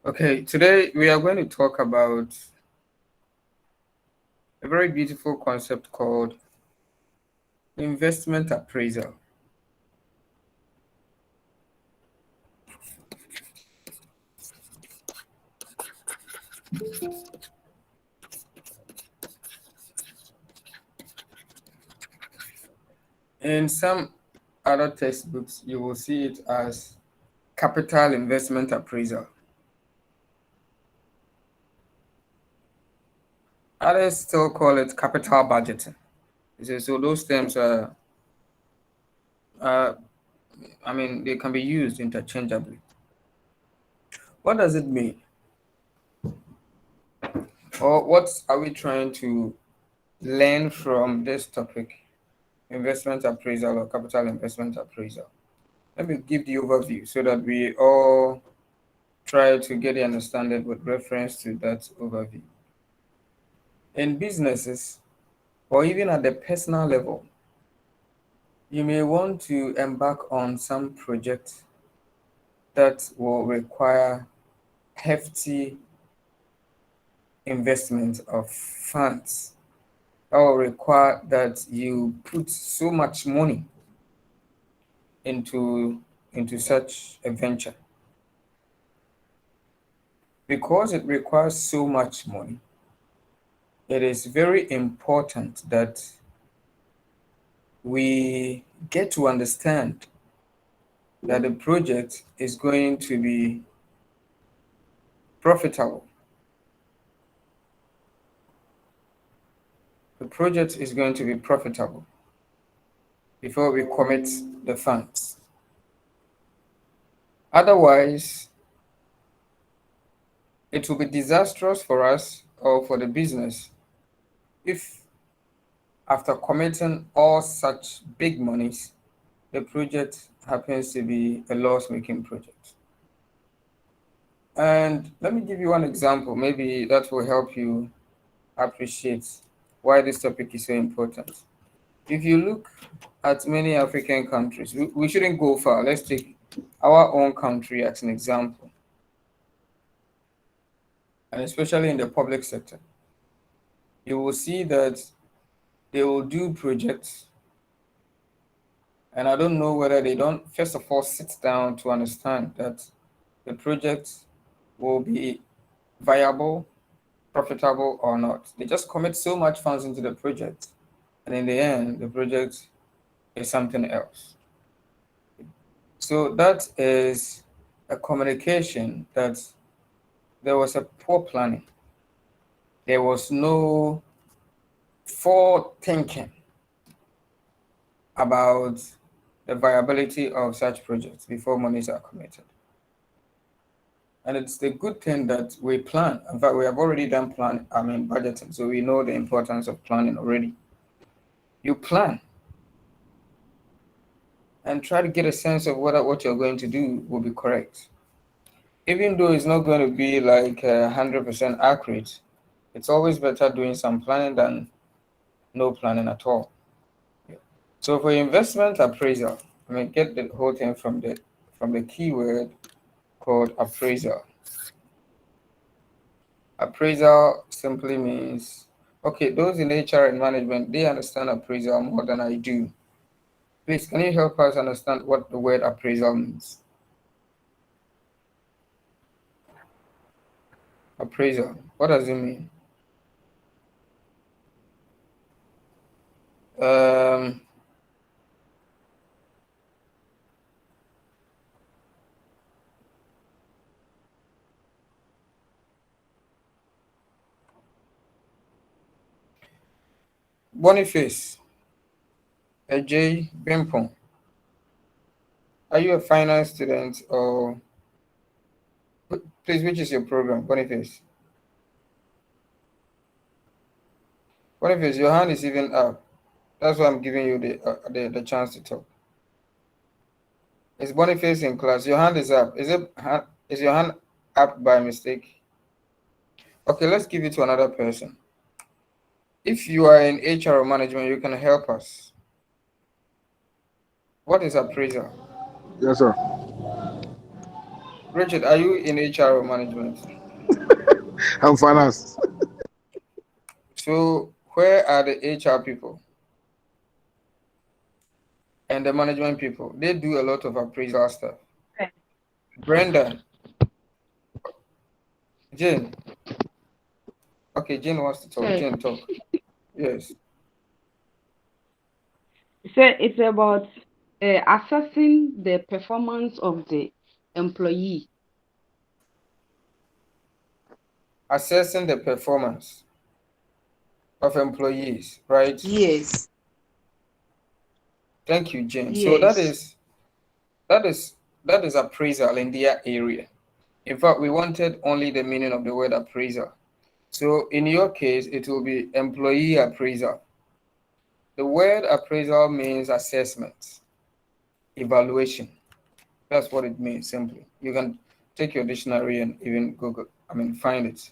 Okay, today we are going to talk about a very beautiful concept called investment appraisal. In some other textbooks, you will see it as capital investment appraisal. Others still call it capital budgeting. So those terms are, they can be used interchangeably. What does it mean? Or what are we trying to learn from this topic, investment appraisal or capital investment appraisal? Let me give the overview so that we all try to get the understanding with reference to that overview. In businesses, or even at the personal level, you may want to embark on some project that will require hefty investment of funds. That will require that you put so much money into such a venture. Because it requires so much money, it is very important that we get to understand that the project is going to be profitable. The project is going to be profitable before we commit the funds. Otherwise, it will be disastrous for us or for the business if, after committing all such big monies, the project happens to be a loss-making project. And let me give you one example. Maybe that will help you appreciate why this topic is so important. If you look at many African countries, we shouldn't go far. Let's take our own country as an example, and especially in the public sector. You will see that they will do projects, and I don't know whether they don't, first of all, sit down to understand that the project will be viable, profitable or not. They just commit so much funds into the project, and in the end, the project is something else. So that is a communication that there was a poor planning. There was no forward thinking about the viability of such projects before monies are committed. And it's the good thing that we plan. In fact, we have already done budgeting, so we know the importance of planning already. You plan and try to get a sense of whether what you're going to do will be correct. Even though it's not going to be like 100% accurate, it's always better doing some planning than no planning at all. Yeah. So for investment appraisal, get the whole thing from the keyword called appraisal. Appraisal simply means, okay, those in HR and management, they understand appraisal more than I do. Please, can you help us understand what the word appraisal means? Appraisal, what does it mean? Um, Boniface, AJ Bimpong, are you a finance student or please, which is your program, Boniface? Boniface, your hand is even up. That's why I'm giving you the chance to talk. Is Boniface in class? Your hand is up. Is your hand up by mistake? Okay, let's give it to another person. If you are in HR or management, you can help us. What is appraisal? Yes, sir. Richard, are you in HR or management? I'm finance. So where are the HR people and the management people? They do a lot of appraisal stuff. Brenda, Jane. Okay, Jane wants to talk. Okay. Jane, talk. Yes. So it's about assessing the performance of the employee. Assessing the performance of employees, right? Yes. Thank you, Jane. So Yes. that is that is appraisal in their area. In fact, we wanted only the meaning of the word appraisal. So in your case, it will be employee appraisal. The word appraisal means assessment, evaluation. That's what it means simply. You can take your dictionary and even Google, find it.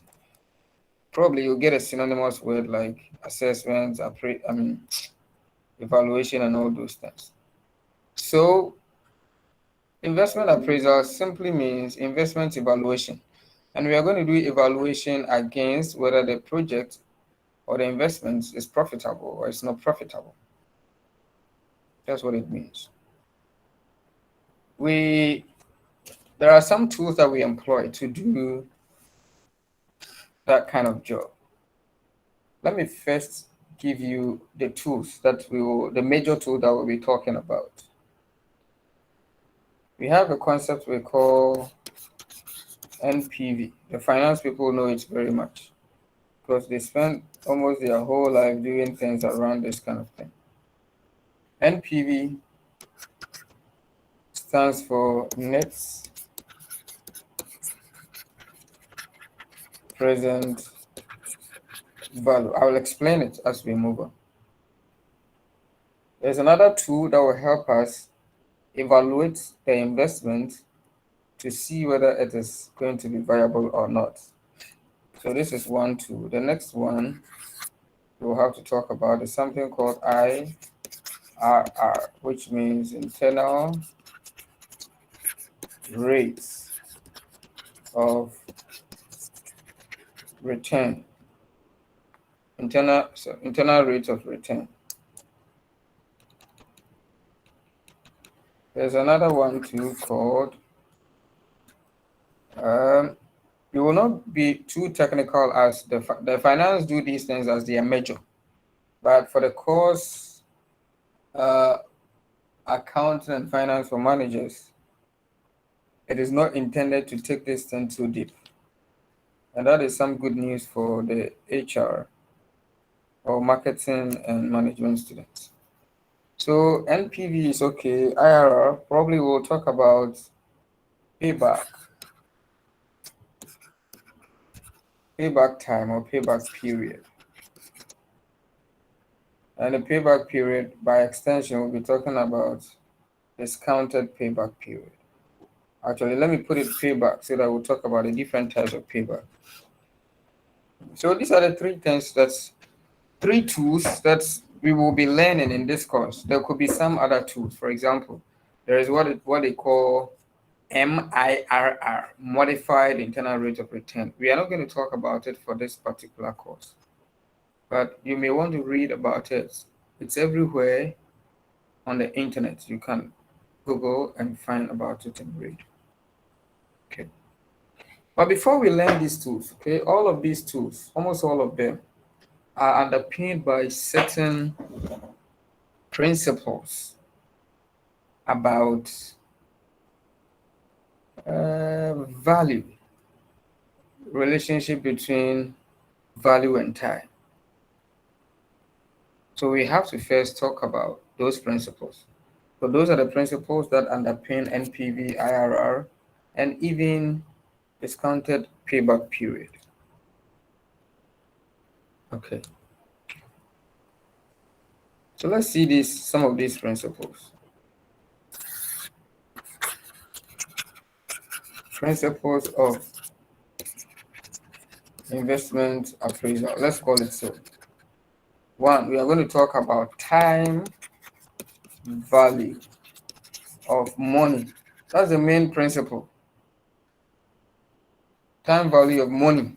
Probably you'll get a synonymous word like assessment, evaluation, and all those things. So investment appraisal simply means investment evaluation. And we are going to do evaluation against whether the project or the investment is profitable or it's not profitable. That's what it means. We There are some tools that we employ to do that kind of job. Let me first give you the major tool that we'll be talking about. We have a concept we call NPV. The finance people know it very much because they spend almost their whole life doing things around this kind of thing. NPV stands for net present value. I will explain it as we move on. There's another tool that will help us evaluate the investment to see whether it is going to be viable or not. So this is one tool. The next one we'll have to talk about is something called IRR, which means internal rates of return. Internal rates of return. There's another one too called you will not be too technical as the finance do these things as their major, but for the course uh, accounting and finance for managers, it is not intended to take this thing too deep. And that is some good news for the HR or marketing and management students. So NPV is okay. IRR, probably we'll talk about payback, payback time or payback period. And the payback period, by extension, we'll be talking about discounted payback period. Actually, let me put it payback so that we'll talk about the different types of payback. So these are the three tools that we will be learning in this course. There could be some other tools. For example, there is what they call MIRR, Modified Internal Rate of Return. We are not going to talk about it for this particular course, but you may want to read about it. It's everywhere on the internet. You can Google and find about it and read. Okay. But before we learn these tools, okay, all of these tools, almost all of them, are underpinned by certain principles about value, relationship between value and time. So we have to first talk about those principles. So those are the principles that underpin NPV, IRR, and even discounted payback period. Okay. So let's see some of these principles. Principles of investment appraisal. Let's call it so. One, we are going to talk about time value. of money. That's the main principle. Time value of money.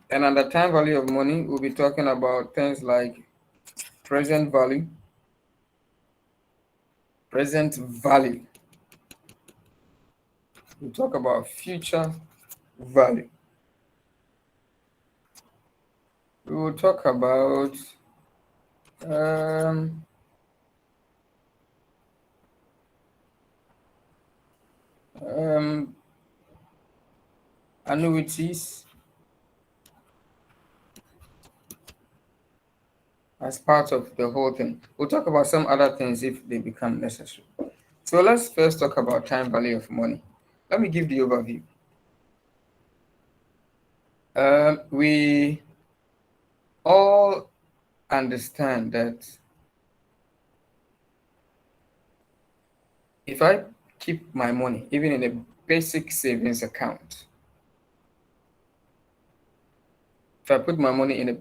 And under time value of money, we'll be talking about things like present value, present value. We'll talk about future value. We will talk about annuities as part of the whole thing. We'll talk about some other things if they become necessary. So let's first talk about time value of money. Let me give the overview. We all understand that if I keep my money, even in a basic savings account, if I put my money in a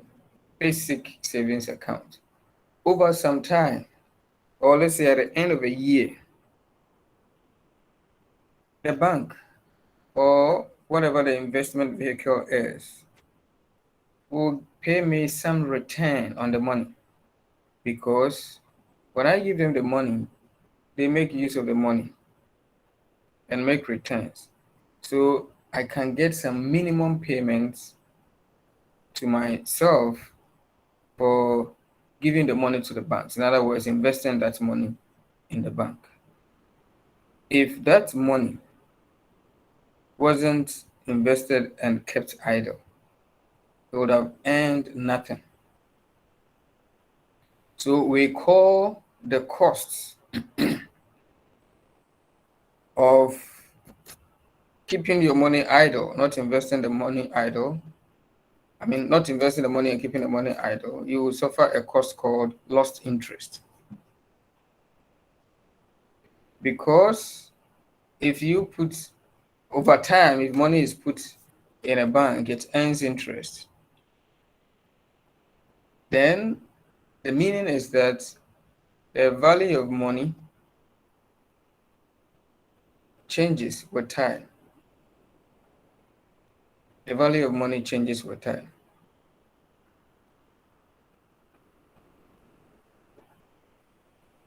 basic savings account, over some time, or let's say at the end of a year, the bank or whatever the investment vehicle is will pay me some return on the money, because when I give them the money, they make use of the money and make returns. So I can get some minimum payments to myself for giving the money to the banks. In other words, investing that money in the bank. If that money wasn't invested and kept idle, it would have earned nothing. So we call the costs of keeping your money idle, not investing the money idle. Not investing the money and keeping the money idle. You will suffer a cost called lost interest. Because if you put, over time, if money is put in a bank, it earns interest. Then the meaning is that the value of money changes with time. The value of money changes with time.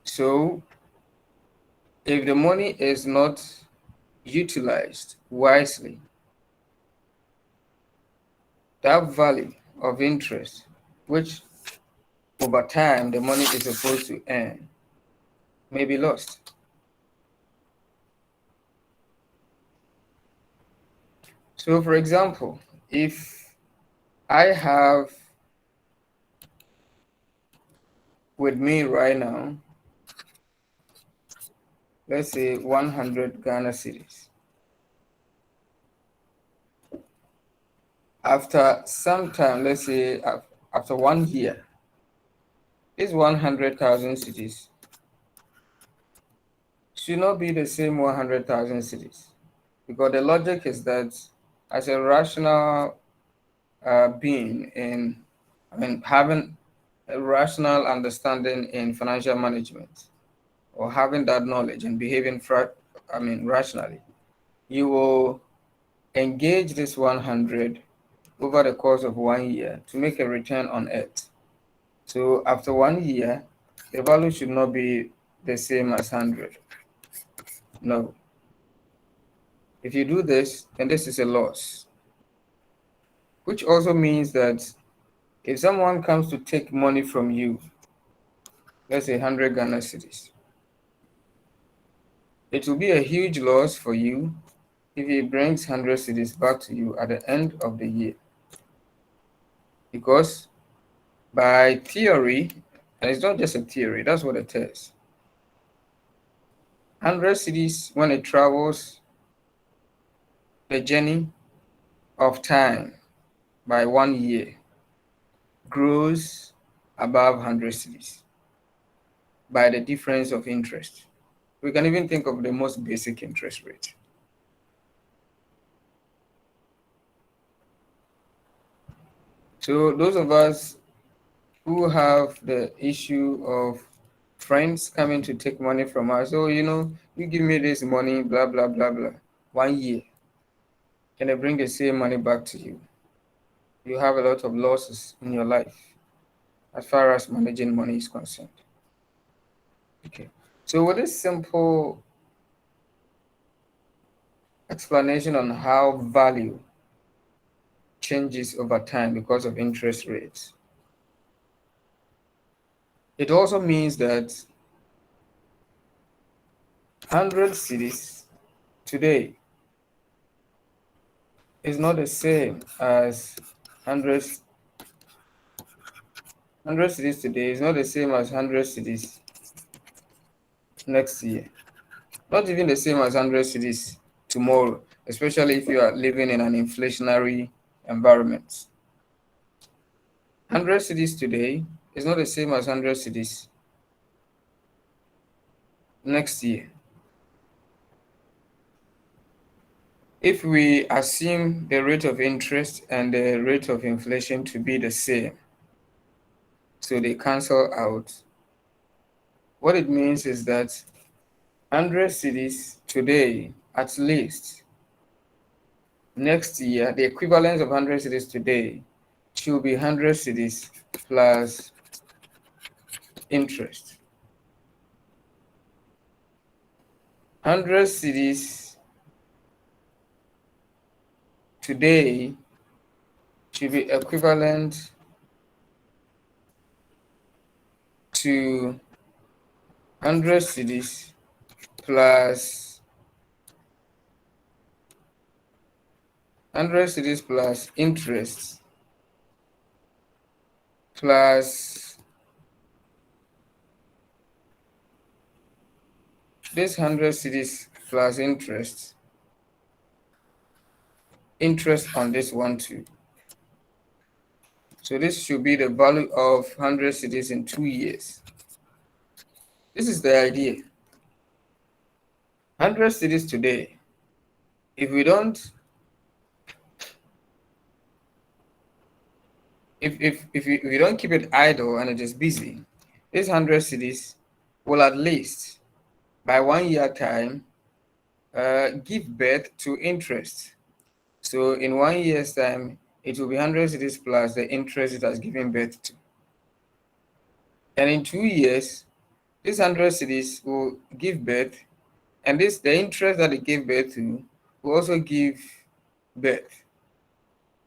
So if the money is not utilized wisely, that value of interest, which over time the money is supposed to earn, may be lost. So for example, if I have with me right now, let's say 100 Ghana cedis. After some time, let's say after 1 year, this 100,000 cedis should not be the same 100,000 cedis, because the logic is that as a rational being in, having a rational understanding in financial management, or having that knowledge and behaving rationally, you will engage this 100 over the course of 1 year to make a return on it. So after 1 year, the value should not be the same as 100. No. If you do this, then this is a loss. Which also means that if someone comes to take money from you, let's say 100 Ghana cedis, it will be a huge loss for you if he brings 100 cedis back to you at the end of the year. Because by theory, and it's not just a theory, that's what it is. 100 cedis, when it travels the journey of time by 1 year, grows above 100 cedis by the difference of interest. We can even think of the most basic interest rate. So those of us who have the issue of Friends coming to take money from us. Oh, you give me this money, blah, blah, blah, blah. 1 year. Can they bring the same money back to you? You have a lot of losses in your life as far as managing money is concerned. Okay. So with this simple explanation on how value changes over time because of interest rates, it also means that 100 cedis today is not the same as 100 cedis today is not the same as 100 cedis next year. Not even the same as 100 cedis tomorrow, especially if you are living in an inflationary environment. 100 cedis today is not the same as 100 cedis next year. If we assume the rate of interest and the rate of inflation to be the same, so they cancel out, what it means is that 100 cedis today, at least, next year, the equivalent of 100 cedis today should be 100 cedis plus interest. 100 cedis today should be equivalent to 100 cedis plus 100 cedis plus interest plus this 100 cedis plus interest on this one too. So this should be the value of 100 cedis in 2 years. This is the idea. 100 cedis today. If we don't, if we don't keep it idle and it is busy, this 100 cedis will at least by 1 year time give birth to interest. So in 1 year's time, it will be 100 cedis plus the interest it has given birth to. And in 2 years, this 100 cedis will give birth, and the interest that it gave birth to will also give birth.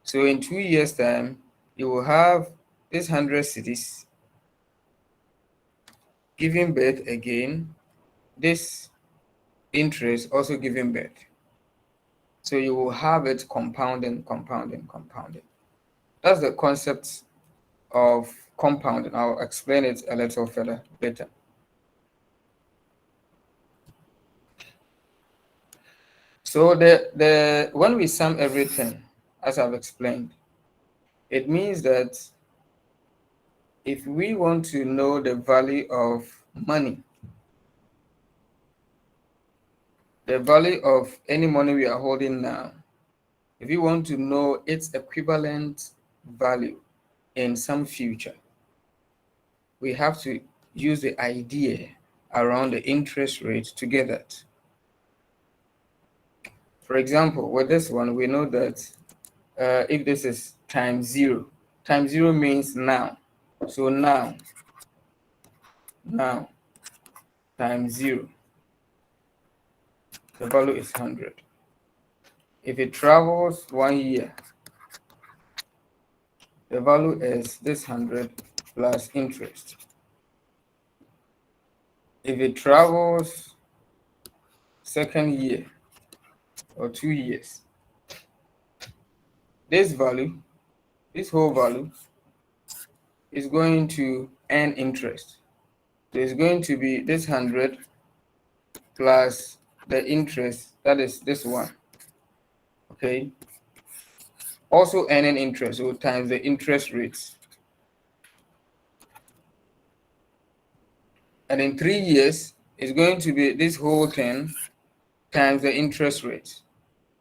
So in 2 years' time, you will have this 100 cedis giving birth again, this interest also giving birth. So you will have it compounding. That's the concept of compounding. I'll explain it a little further later. So when we sum everything, as I've explained, it means that if we want to know the value of money, the value of any money we are holding now, if you want to know its equivalent value in some future, we have to use the idea around the interest rate to get that. For example, with this one, we know that if this is times 0 means now. So now times 0, the value is 100. If it travels 1 year, the value is this 100 plus interest. If it travels second year or 2 years, this whole value is going to earn interest. So it's going to be this 100 plus the interest, that is this one. Okay. Also earning interest, so times the interest rates. And in 3 years, it's going to be this whole thing times the interest rate.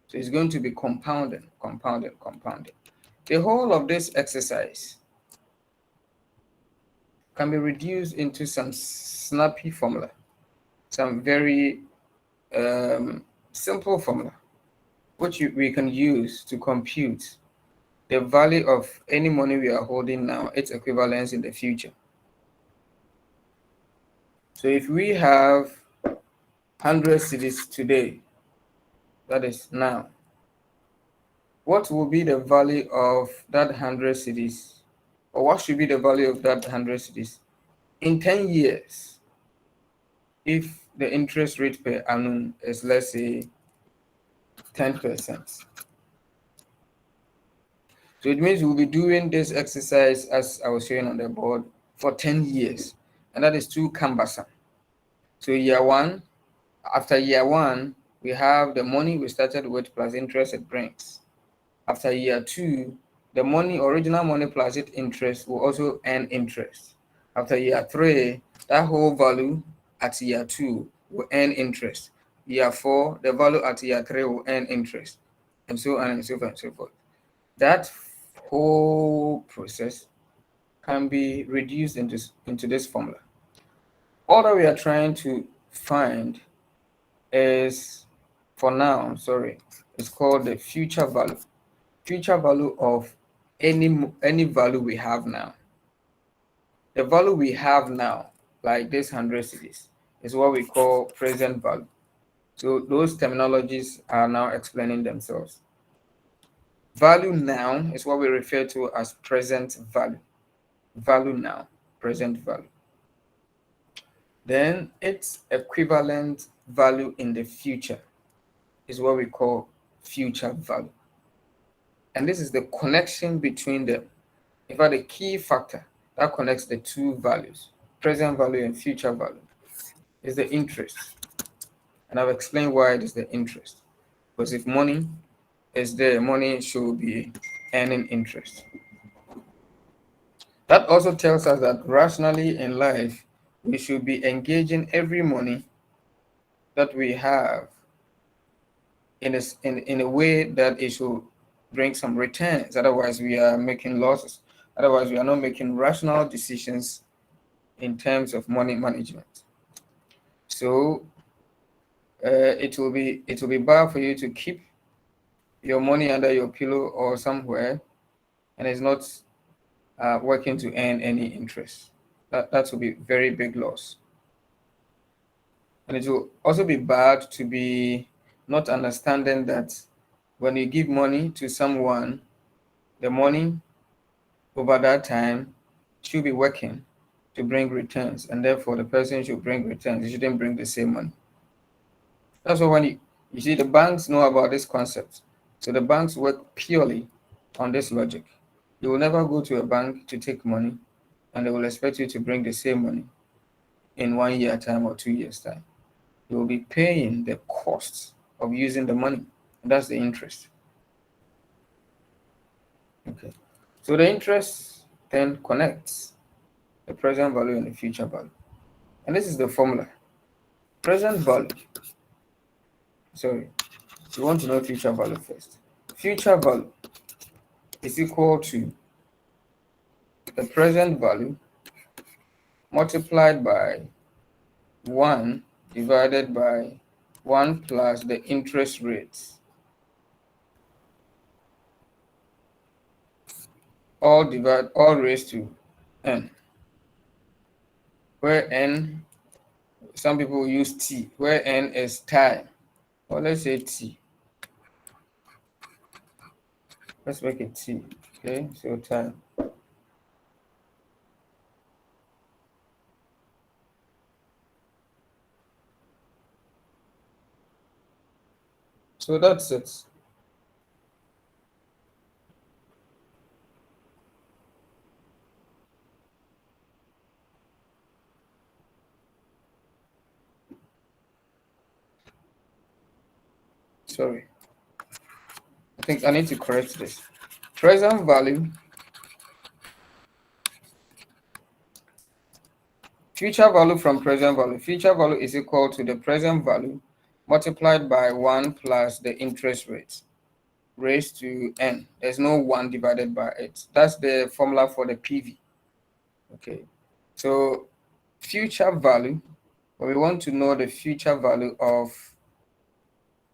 So it's going to be compounded. The whole of this exercise can be reduced into some snappy formula, some very simple formula, which we can use to compute the value of any money we are holding now, its equivalence in the future. So if we have 100 cedis today, that is now, what will be the value of that 100 cedis, or what should be the value of that 100 cedis in 10 years if the interest rate per annum is, let's say, 10%? So it means we'll be doing this exercise, as I was showing on the board, for 10 years, and that is too cumbersome. So year one, after year one, we have the money we started with plus interest it brings. After year two, the money, original money plus its interest, will also earn interest. After year three, that whole value at year two will earn interest. Year four, the value at year three will earn interest, and so on and so forth and so forth. That whole process can be reduced into this formula. All that we are trying to find is, for now, it's called the future value. Future value of any value we have now. The value we have now, like this 100 cedis, is what we call present value. So those terminologies are now explaining themselves. Value now is what we refer to as present value. Value now, present value. Then its equivalent value in the future is what we call future value. And this is the connection between them. In fact, the key factor that connects the two values, present value and future value, is the interest. And I've explained why it is the interest. Because if money is there, money should be earning interest. That also tells us that rationally in life, we should be engaging every money that we have in a way that it should bring some returns. Otherwise, we are making losses. Otherwise, we are not making rational decisions in terms of money management. So it will be bad for you to keep your money under your pillow or somewhere, and it's not working to earn any interest. That will be very big loss. And it will also be bad to be not understanding that when you give money to someone, the money over that time should be working to bring returns, and therefore the person should bring returns. You shouldn't bring the same money. That's why when you see the banks know about this concept. So the banks work purely on this logic. You will never go to a bank to take money and they will expect you to bring the same money in 1 year time or 2 years time. You will be paying the costs of using the money, and that's the interest. Okay. So the interest then connects the present value and the future value. And this is the formula. Present value. Sorry. You want to know future value first. Future value is equal to the present value multiplied by 1 divided by 1 plus the interest rates, all raised to n, where n, some people use t, where n is time, or let's say t. Let's make it t. Okay, so time. So that's it. Sorry. I think I need to correct this. Present value, future value from present value. Future value is equal to the present value multiplied by 1 plus the interest rate raised to n. There's no 1 divided by it. That's the formula for the PV. Okay. So future value, when we want to know the future value of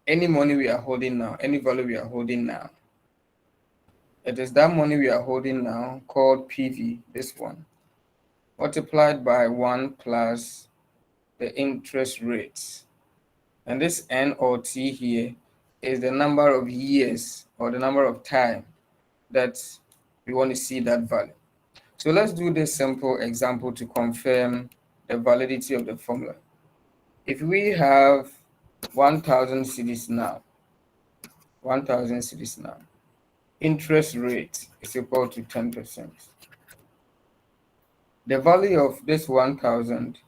any money we are holding now, any value we are holding now, it is that money we are holding now called PV, this one, multiplied by 1 plus the interest rates. And this N or T here is the number of years or the number of time that we want to see that value. So let's do this simple example to confirm the validity of the formula. If we have 1,000 cedis now, 1,000 cedis now, interest rate is equal to 10%. The value of this 1,000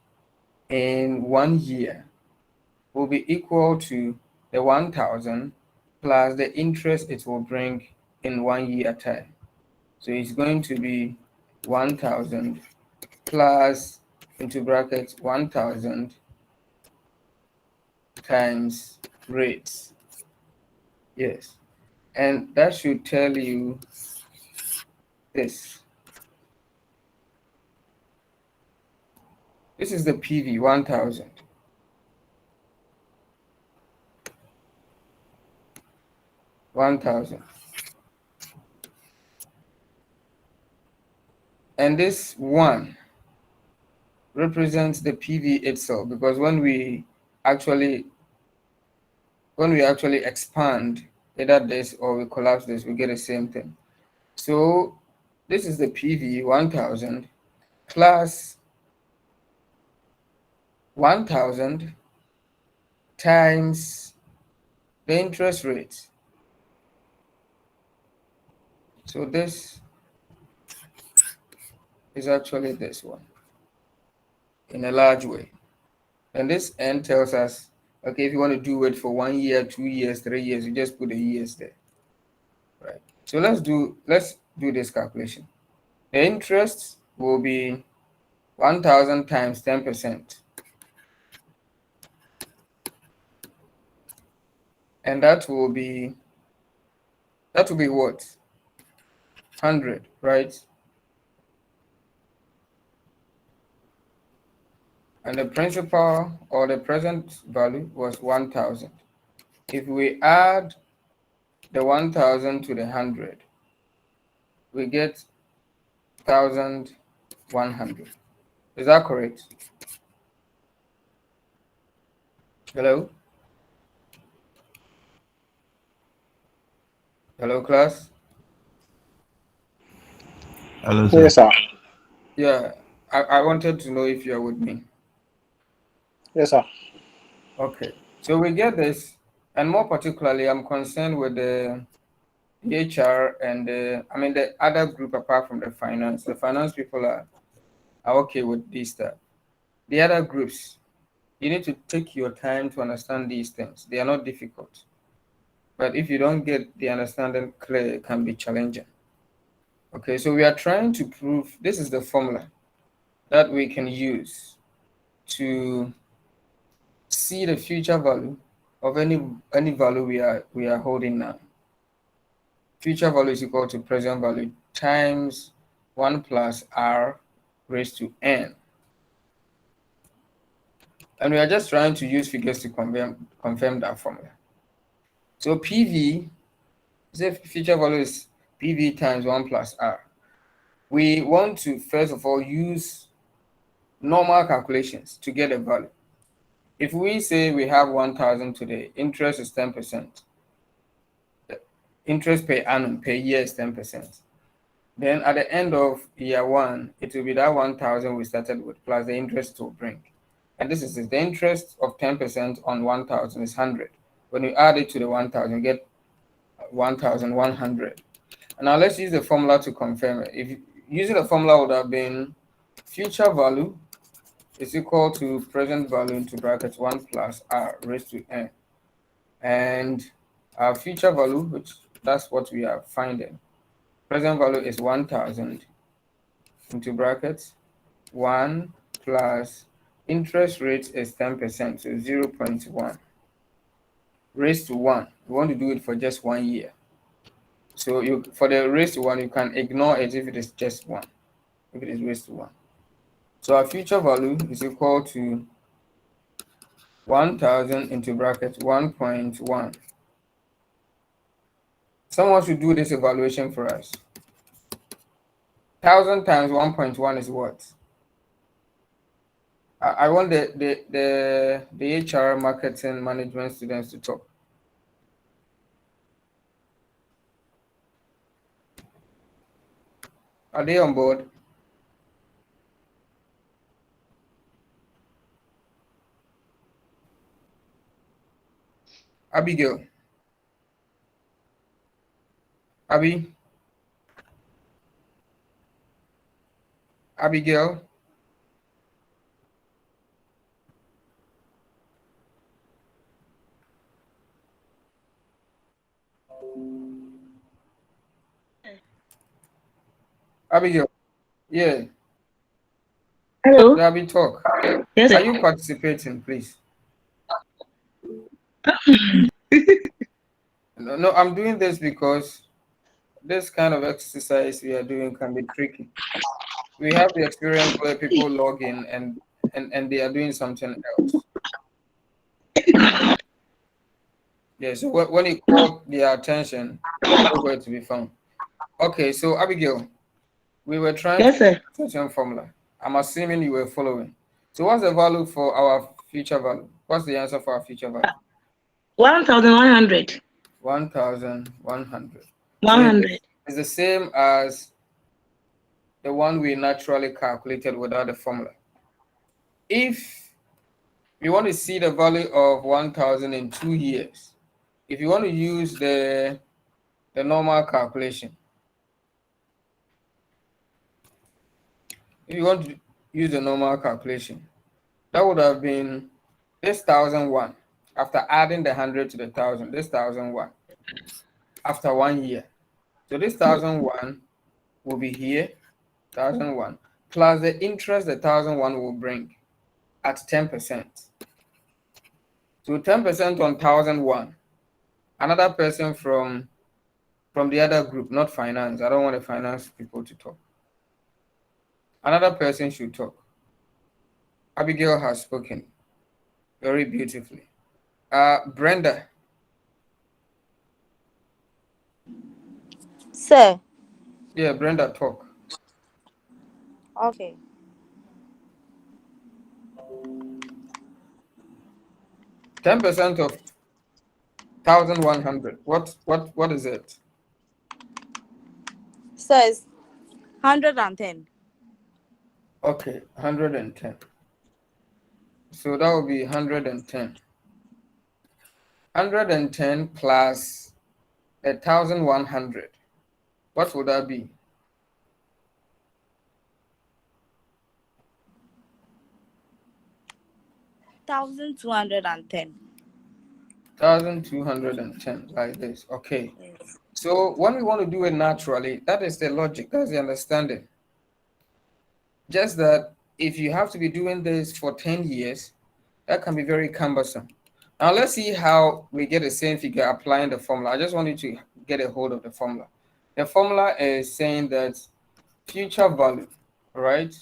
in 1 year will be equal to the 1,000 plus the interest it will bring in 1 year time. So it's going to be 1,000 plus into brackets 1,000 times rates. Yes. And that should tell you this. This is the PV 1,000. 1,000. And this 1 represents the PV itself, because when we actually expand either this or we collapse this, we get the same thing. So this is the PV 1,000 plus 1,000 times the interest rate. So this is actually this one in a large way. And this N tells us, okay, if you want to do it for 1 year, 2 years, 3 years, you just put the years there. Right. So let's do this calculation. The interest will be 1,000 times 10%. And that will be what? 100, right? And the principal or the present value was 1,000. If we add the 1,000 to the 100, we get 1,100. Is that correct? Hello? Hello, class? Hello, sir. Yes, sir. Yeah, I wanted to know if you're with me. Yes, sir. Okay, so we get this, and more particularly, I'm concerned with the HR and the other group apart from the finance. The finance people are okay with this stuff. The other groups, you need to take your time to understand these things. They are not difficult. But if you don't get the understanding clear, it can be challenging. Okay, so we are trying to prove this is the formula that we can use to see the future value of any value we are holding now. Future value is equal to present value times 1 plus r raised to n. And we are just trying to use figures to confirm that formula. So PV, say future value is PV times 1 plus r. We want to, first of all, use normal calculations to get a value. If we say we have 1,000 today, interest is 10%. Interest per annum per year is 10%. Then at the end of year 1, it will be that 1,000 we started with plus the interest to bring. And this is it. The interest of 10% on 1,000 is 100. When you add it to the 1,000, you get 1,100. And now let's use the formula to confirm it. If using the formula would have been future value is equal to present value into brackets 1 plus r raised to n. And our future value, which that's what we are finding. Present value is 1,000 into brackets 1 plus interest rate is 10%, so 0.1 raised to 1. We want to do it for just 1 year. So for the raised to 1, you can ignore it if it is just 1, if it is raised to 1. So our future value is equal to 1000 into bracket 1.1. Someone should do this evaluation for us. 1000 times 1.1 is what? I want the HR marketing management students to talk. Are they on board? Abigail. Abby. Abigail. Abigail. Yeah. Hello. Abby, talk. Yes, Are sir. you participating, please? No, I'm doing this because this kind of exercise we are doing can be tricky. We have the experience where people log in and they are doing something else. Yeah, so when it caught their attention, it's nowhere to be found. Okay, so Abigail, we were trying to Yes, sir. certain formula. I'm assuming you were following. So what's the value for our future value? What's the answer for our future value? 1,100. 1100. So 100. it's the same as the one we naturally calculated without the formula. If we want to see the value of 1000 in 2 years, if you want to use the normal calculation, if you want to use the normal calculation, that would have been this 1001 after adding the 100 to the 1000, this 1001 after 1 year. So this 1001 will be here, 1001 plus the interest the 1001 will bring at 10%. So 10% on 1001. Another person from the other group, not finance. I don't want the finance people to talk. Another person should talk. Abigail has spoken very beautifully. Brenda. Sir, Yeah, Brenda, talk. okay. 10% of 1100. What is it? Sir, it's 110. Okay, 110. So that will be 110. 110 plus 1100. What would that be? 1,210. 1210, like this. Okay. So when we want to do it naturally, that is the logic, that's the understanding. Just that if you have to be doing this for 10 years, that can be very cumbersome. Now let's see how we get the same figure applying the formula. I just want you to get a hold of the formula. The formula is saying that future value, right,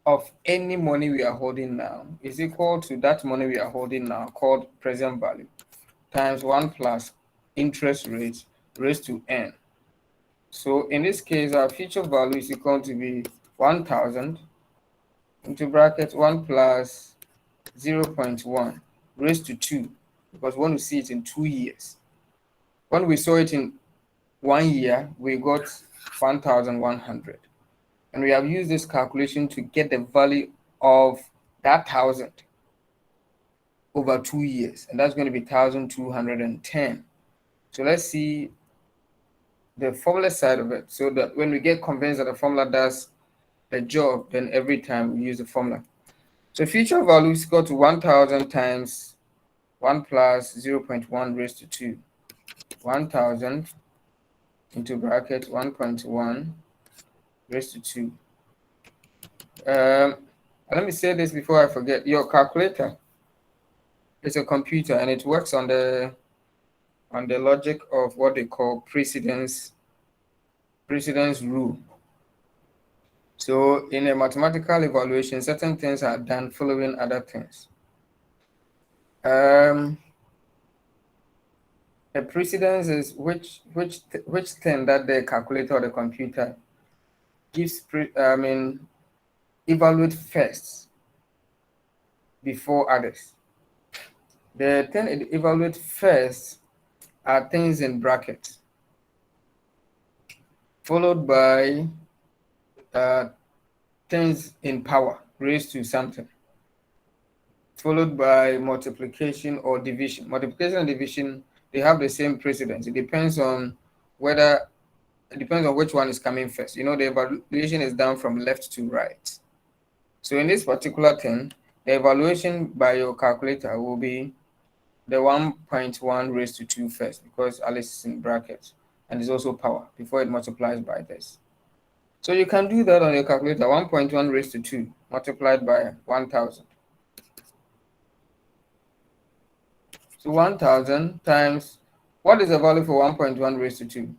of any money we are holding now is equal to that money we are holding now called present value times 1 plus interest rate raised to n. So in this case, our future value is equal to be 1000 into bracket 1 plus 0.1 raised to 2, because we want to see it in 2 years. When we saw it in 1 year, we got 1100. And we have used this calculation to get the value of that 1000 over 2 years, and that's going to be 1210. So let's see the formula side of it, so that when we get convinced that the formula does the job, then every time we use the formula. So future value is equal to 1000 times 1 plus 0.1 raised to 2. 1000 into bracket 1.1 raised to 2. Let me say this before I forget. Your calculator is a computer, and it works on the logic of what they call precedence rule. So in a mathematical evaluation, certain things are done following other things. The precedence is which thing that the calculator or the computer gives evaluate first before others. The thing it evaluates first are things in brackets, followed by things in power raised to something, followed by multiplication or division. Multiplication and division, they have the same precedence. It depends on which one is coming first. The evaluation is done from left to right. So in this particular thing, the evaluation by your calculator will be the 1.1 raised to 2 first, because Alice is in brackets and is also power before it multiplies by this. So you can do that on your calculator. 1.1 raised to 2 multiplied by 1000. So 1000 times, what is the value for 1.1 raised to 2?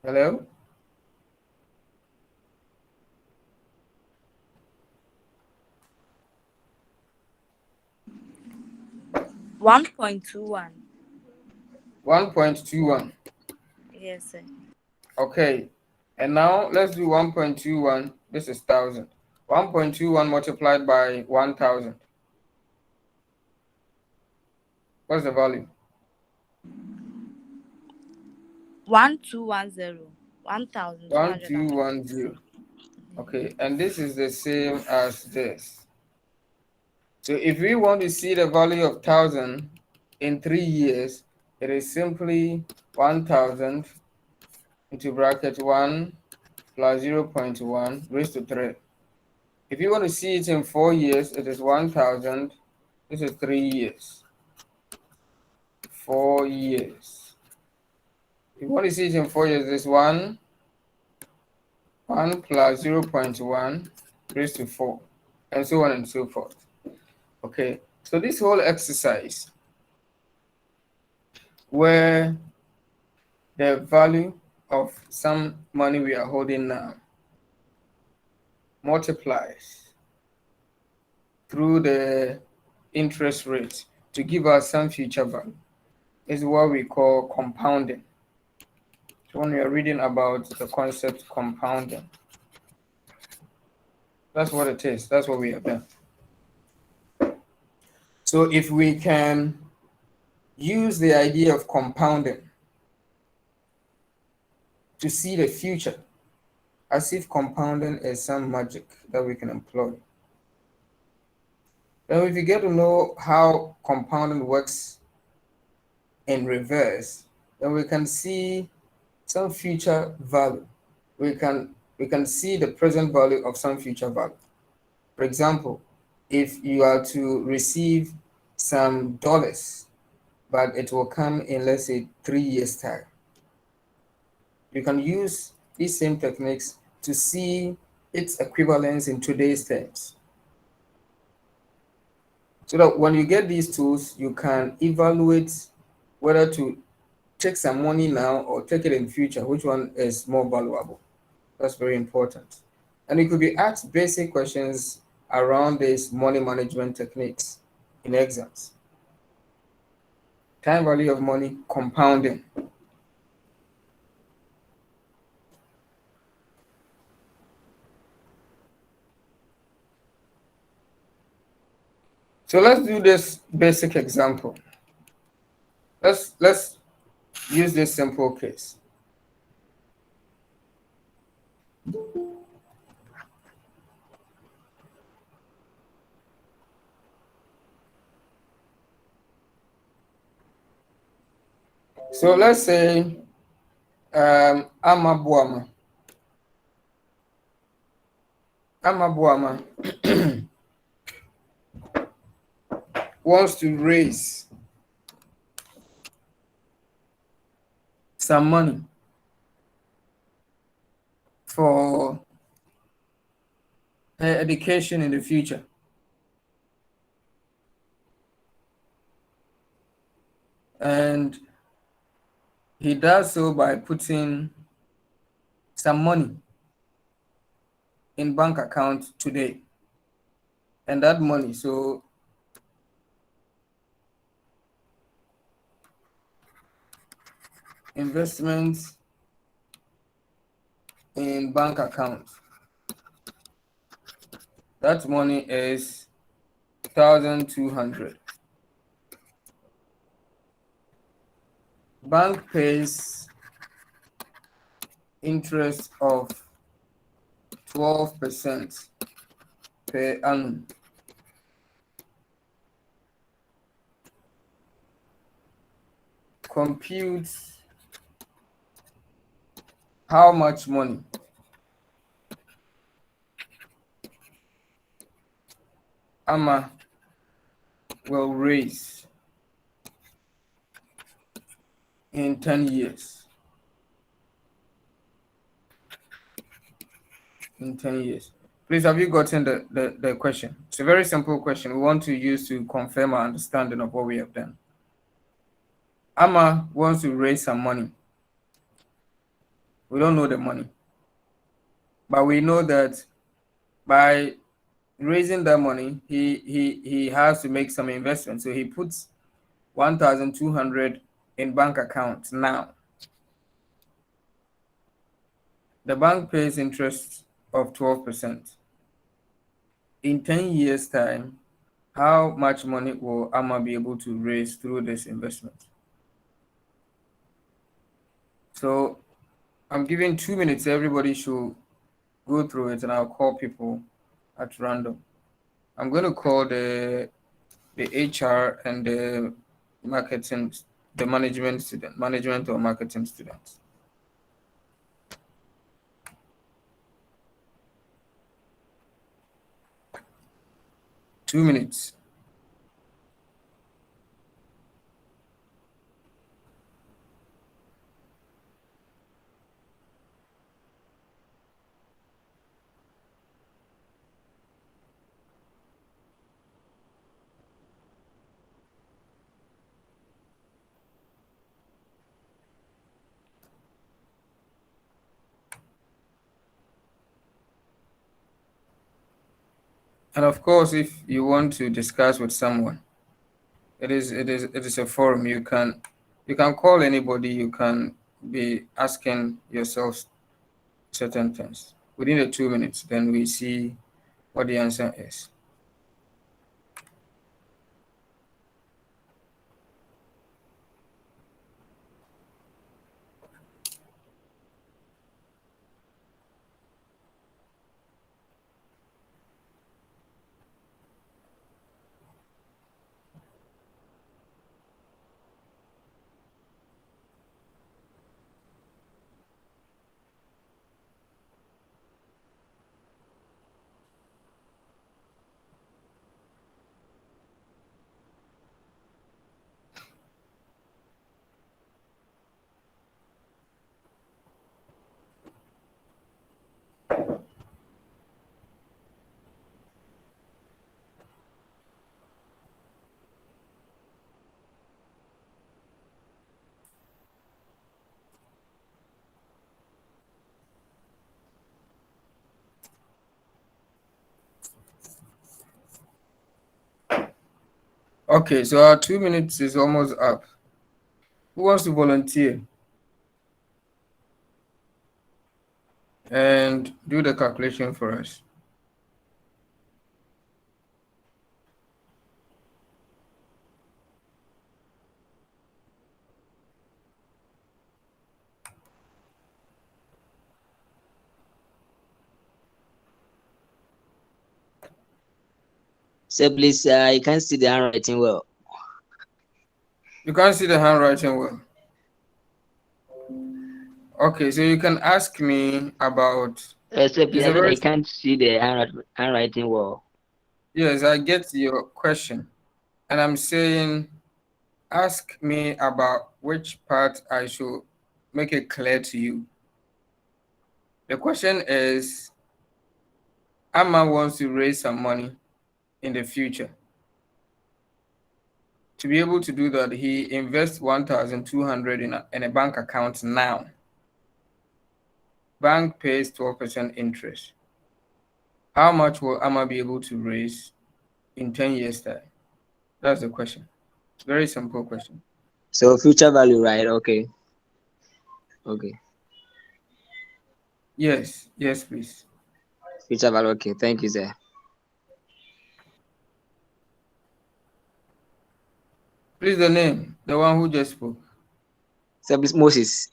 Hello? One 1.21. 1.21. Yes, sir. Okay. And now let's do 1.21. This is 1000. 1.21 multiplied by 1000. What's the value? 1210. 1210. 1210. Okay. And this is the same as this. So if we want to see the value of 1000 in 3 years, it is simply 1000 into bracket 1 plus 0.1 raised to 3. If you want to see it in 4 years, it is 1000. This is 3 years. 4 years. If you want to see it in 4 years, this 1 plus 0.1 raised to 4, and so on and so forth. Okay, so this whole exercise where the value of some money we are holding now multiplies through the interest rate to give us some future value is what we call compounding. So when we are reading about the concept compounding, that's what it is. That's what we have done. So if we can use the idea of compounding to see the future, as if compounding is some magic that we can employ, then if you get to know how compounding works in reverse, then we can see some future value. We can see the present value of some future value. For example, if you are to receive some dollars, but it will come in, let's say, 3 years' time, you can use these same techniques to see its equivalence in today's terms. So that when you get these tools, you can evaluate whether to take some money now or take it in future, which one is more valuable. That's very important. And you could be asked basic questions around these money management techniques in exams. Time value of money, compounding. So let's do this basic example. Let's use this simple case. So let's say Amabuama wants to raise some money for her education in the future. And he does so by putting some money in bank account today. And that money, so investments in bank account, that money is 1,200. Bank pays interest of 12% per annum. Compute how much money Amma will raise in 10 years. In 10 years. Please, have you gotten the question? It's a very simple question we want to use to confirm our understanding of what we have done. Amma wants to raise some money. We don't know the money, but we know that by raising that money, he has to make some investment. So he puts 1,200 in bank account now. The bank pays interest of 12%. In 10 years' time, how much money will Amma be able to raise through this investment? So I'm giving 2 minutes. Everybody should go through it, and I'll call people at random. I'm going to call the HR and the marketing, the management or marketing students. Two minutes. And of course, if you want to discuss with someone, it is a forum. You can call anybody. You can be asking yourself certain things within the 2 minutes. Then we see what the answer is. Okay, so our 2 minutes is almost up. Who wants to volunteer and do the calculation for us? Sir, please, I can't see the handwriting well. You can't see the handwriting well. Okay, so you can ask me about. Sir, please, I said I can't see the handwriting well. Yes, I get your question. And I'm saying, ask me about which part I should make it clear to you. The question is, Amma wants to raise some money in the future. to be able to do that, he invests 1,200 in a bank account now. Bank pays 12% interest. How much will Amma be able to raise in 10 years' time? That's the question. Very simple question. So future value, right? Okay. Okay. Yes, please. Future value. Okay. Thank you, sir. Please, the name, the one who just spoke. Sir, please, Moses.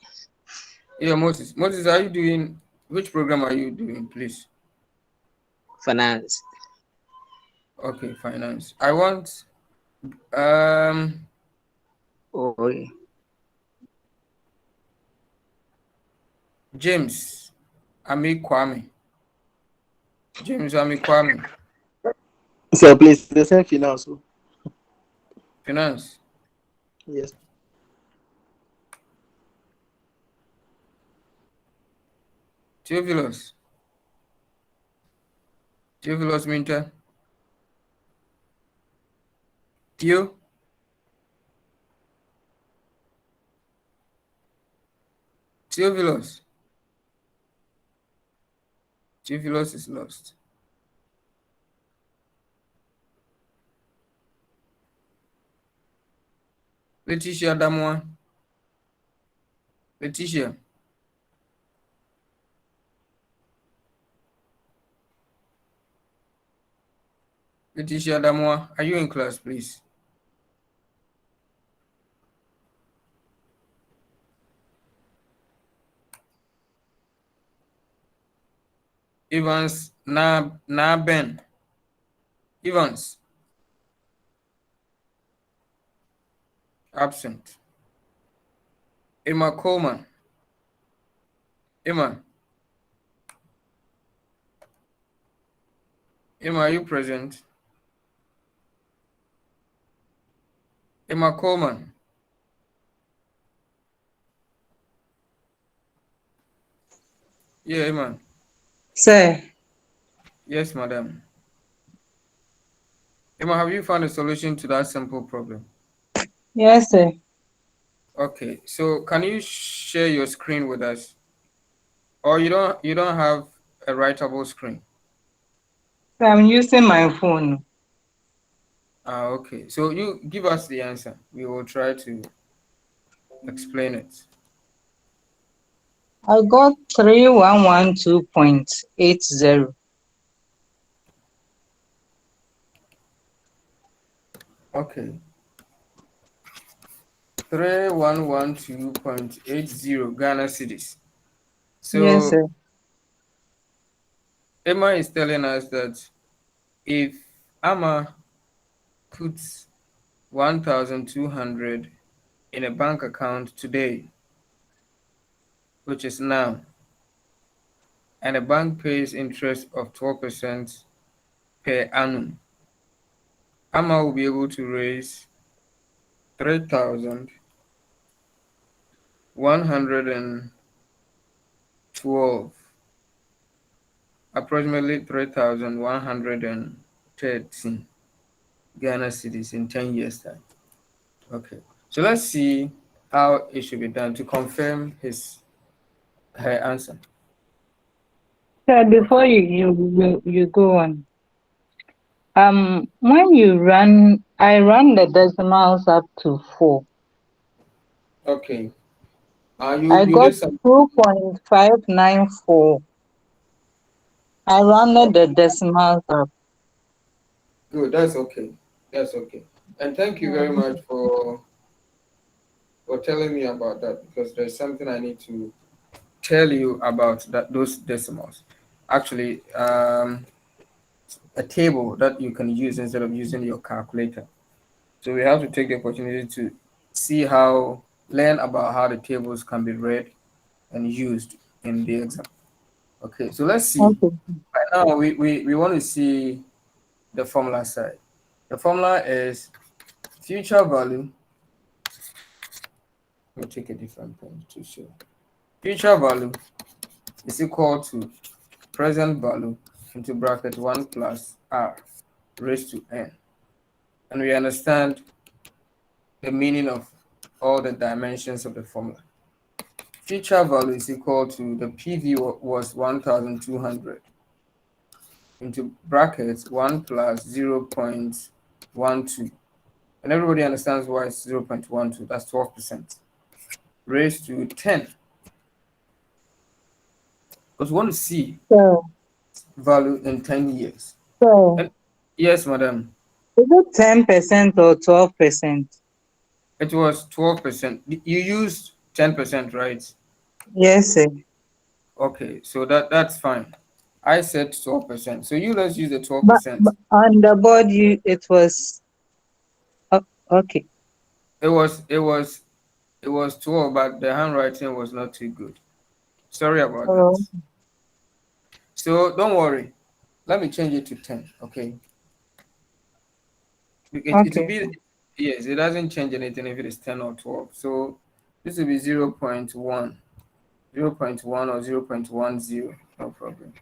Yeah, Moses. Moses, are you doing, which program are you doing, please? Finance. Okay, finance. I want, Oh, okay. James Ami Kwame. James Ami Kwame. So please, the same finance. Finance. Yes. Theophilus. Theophilus Minter. Theo. Theophilus. Theophilus is lost. Letitia Damwa. Letitia. Letitia Damwa, are you in class, please? Evans Ben. Evans. Absent. Emma Coleman. Emma. Emma, are you present? Emma Coleman. Yeah, Emma. Sir, Yes, madam. Emma, have you found a solution to that simple problem? yes, sir. Okay, so can you share your screen with us? Or you don't have a writable screen? I'm using my phone. Okay. So you give us the answer. We will try to explain it. I got 3112.80. Okay. 3112.80 Ghana cedis. Yes, So sir. Emma is telling us that if Amma puts 1,200 in a bank account today, which is now, and a bank pays interest of 12% per annum, Amma will be able to raise 3,112, approximately 3,113 Ghana cedis in 10 years' time. Okay, so let's see how it should be done to confirm her answer. Sir, before you go on, when I run the decimals up to 4. Okay. I You got did some 2.594. I rounded the decimals up. good. That's okay. That's okay. And thank you very much for telling me about that, because there's something I need to tell you about those decimals. Actually, a table that you can use instead of using your calculator. So we have to take the opportunity to learn about how the tables can be read and used in the exam. Okay, so let's see. Okay. Right now, we want to see the formula side. The formula is future value. Let me take a different pen to show. Future value is equal to present value into bracket 1 plus r raised to n. And we understand the meaning of all the dimensions of the formula. Future value is equal to the PV was 1,200 into brackets 1 plus 0.12. And everybody understands why it's 0.12. That's 12%. Raised to 10. Because we want to see So, value in 10 years. so And yes, madam. is it 10% or 12%? It was 12%. You used 10%, right? Yes, sir. Okay, so that's fine. I said 12%. So let's use the But 12%. on the board, it was okay. It was 12, but the handwriting was not too good. Sorry about Oh, that. So don't worry. Let me change it to 10, okay? It will okay. be, yes, it doesn't change anything if it is 10 or 12. So this will be 0.1, 0.1 or 0.10, no problem.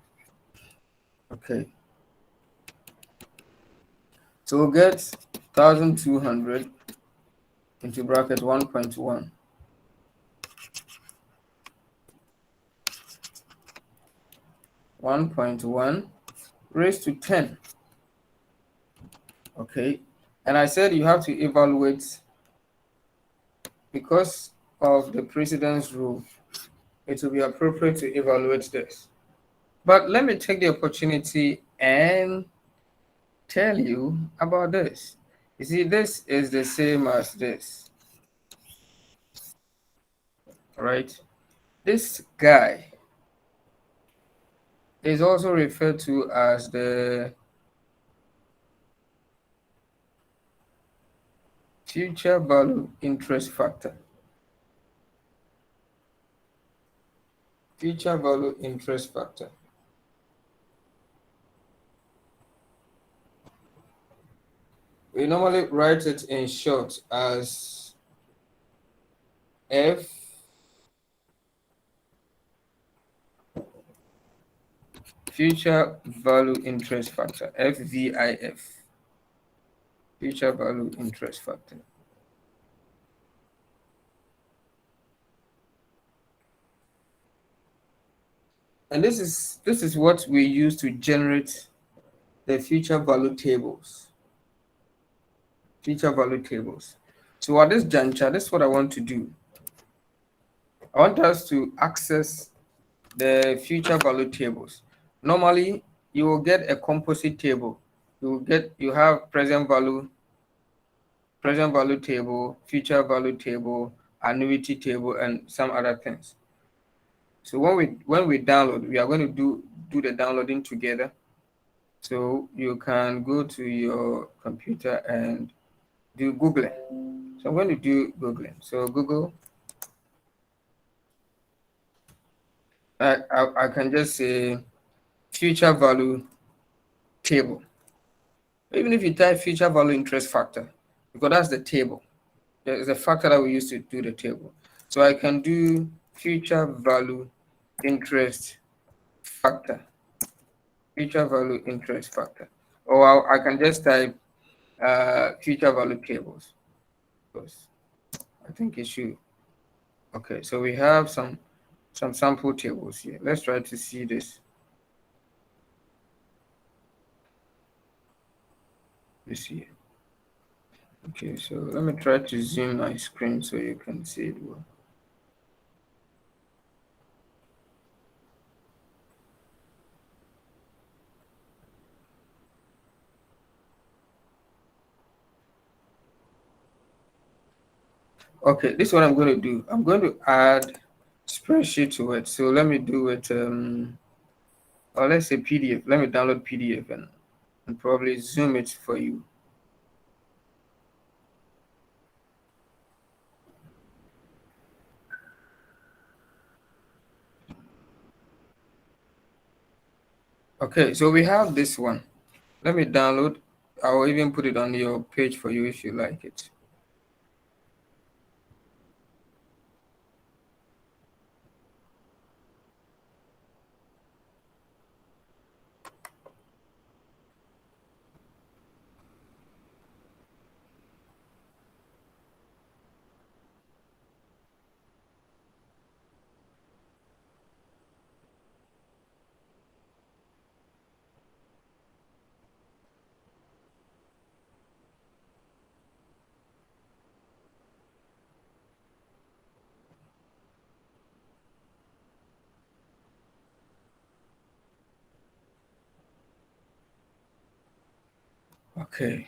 Okay. So we'll get 1,200 into bracket 1.1. 1.1 raised to 10. Okay. And I said you have to evaluate because of the precedence rule. It will be appropriate to evaluate this. But let me take the opportunity and tell you about this. You see, this is the same as this. All right. This guy is also referred to as the future value interest factor. Future value interest factor. We normally write it in short as F future value interest factor, FVIF, future value interest factor. And this is what we use to generate the future value tables. Future value tables. So at this juncture, this is what I want to do. I want us to access the future value tables. Normally, you will get a composite table. You have present value table, future value table, annuity table, and some other things. So when we download, we are going to do the downloading together. So you can go to your computer and do Googling. So I'm going to do Googling. So Google, I can just say future value table. Even if you type future value interest factor, because that's the table. There's a factor that we use to do the table. So I can do future value interest factor. Future value interest factor. Or I can just type future value tables. Because I think it should. Okay, so we have some sample tables here. Let's try to see this. This here. Okay, so let me try to zoom my screen so you can see it well. Okay, this is what I'm going to do. I'm going to add spreadsheet to it. So let me do it, or let's say PDF. Let me download PDF and probably zoom it for you. Okay, so we have this one. Let me download. I will even put it on your page for you if you like it. Okay.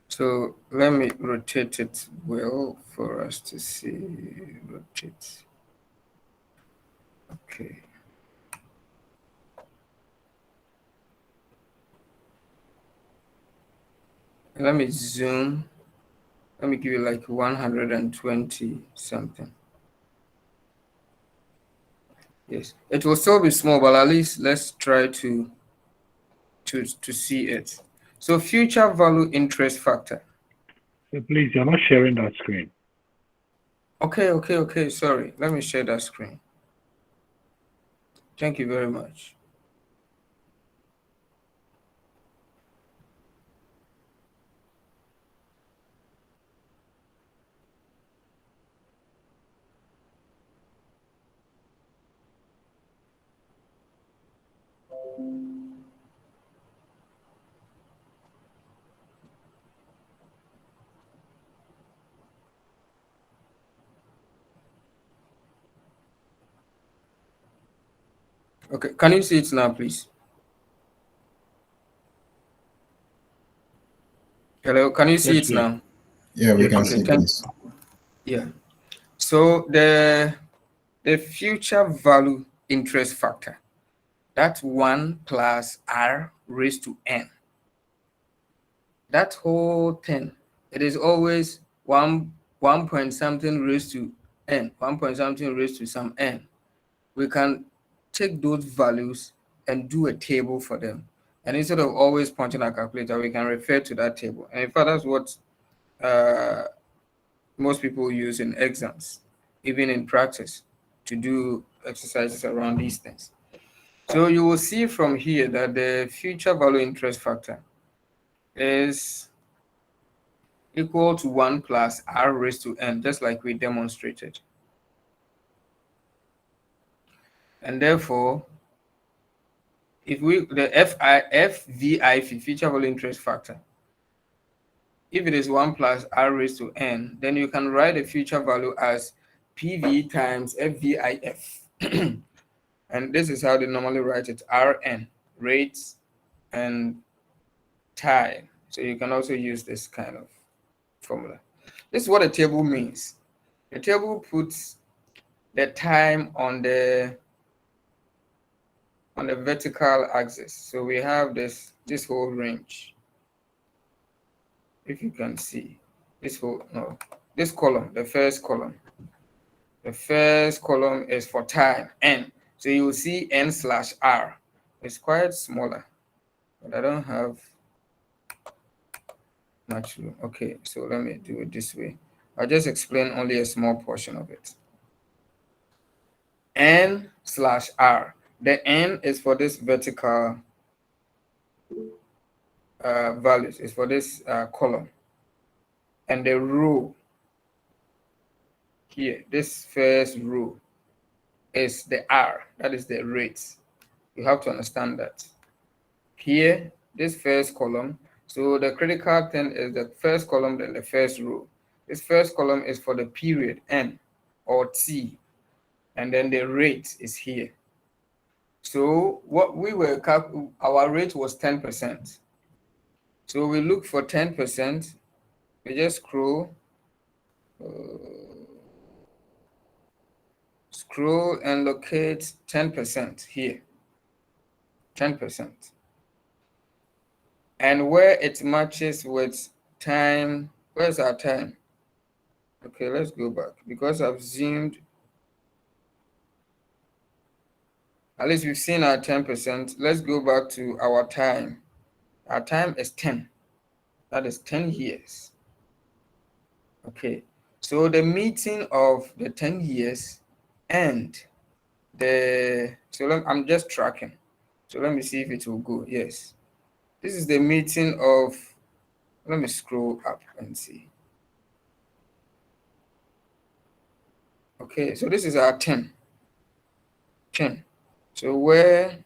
So let me rotate it well for us to see. Rotate. Okay. Let me zoom. Let me give you like 120 something. Yes, it will still be small, but at least let's try to see it. So future value interest factor. So please, you're not sharing that screen. Okay. Sorry. Let me share that screen. Thank you very much. Okay, can you see it now, please? Hello, can you see Yes, it please. now? Yeah, we can Okay, see this. yeah. So the future value interest factor, that's 1 plus r raised to n. That whole thing, it is always 1 point something raised to n, 1 point something raised to some n. We can take those values and do a table for them. And instead of always punching our calculator, we can refer to that table. And in fact, that's what most people use in exams, even in practice, to do exercises around these things. So you will see from here that the future value interest factor is equal to 1 plus r raised to n, just like we demonstrated. And therefore, if the FVIF, future value interest factor, if it is 1 plus r raised to n, then you can write the future value as PV times FVIF. And this is how they normally write it, Rn, rates and time. So you can also use this kind of formula. This is what a table means. The table puts the time on the vertical axis. So we have this whole range. If you can see this column, the first column. The first column is for time, n. So you will see n/r. It's quite smaller, but I don't have much room. Okay, so let me do it this way. I'll just explain only a small portion of it. N/r. The n is for this vertical values, is for this column. And the row here, this first row, is the r, that is the rates. You have to understand that. Here, this first column, so the critical thing is the first column, then the first row. This first column is for the period n or t, and then the rate is here. So what we were, our rate was 10%. So we look for 10%, we just scroll and locate 10% here, 10%. And where it matches with time, where's our time? Okay, let's go back because I've zoomed. At least we've seen our 10%. Let's go back to our time. Our time is 10. That is 10 years. Okay, so the meeting of the 10 years and I'm just tracking. So let me see if it will go. Yes. This is the meeting of, let me scroll up and see. Okay, so this is our 10. So we're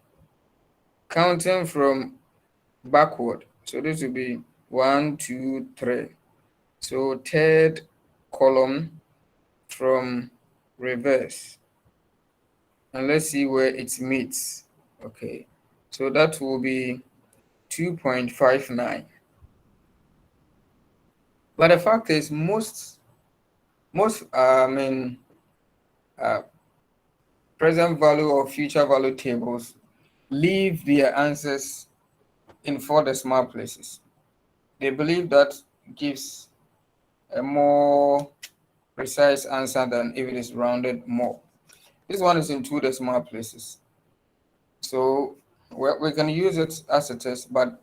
counting from backward. So this will be 1, 2, 3. So third column from reverse. And let's see where it meets. Okay, so that will be 2.59. But the fact is, most present value or future value tables leave their answers in 4 decimal places. They believe that gives a more precise answer than if it is rounded more. This one is in 2 decimal places. So we can use it as it is, but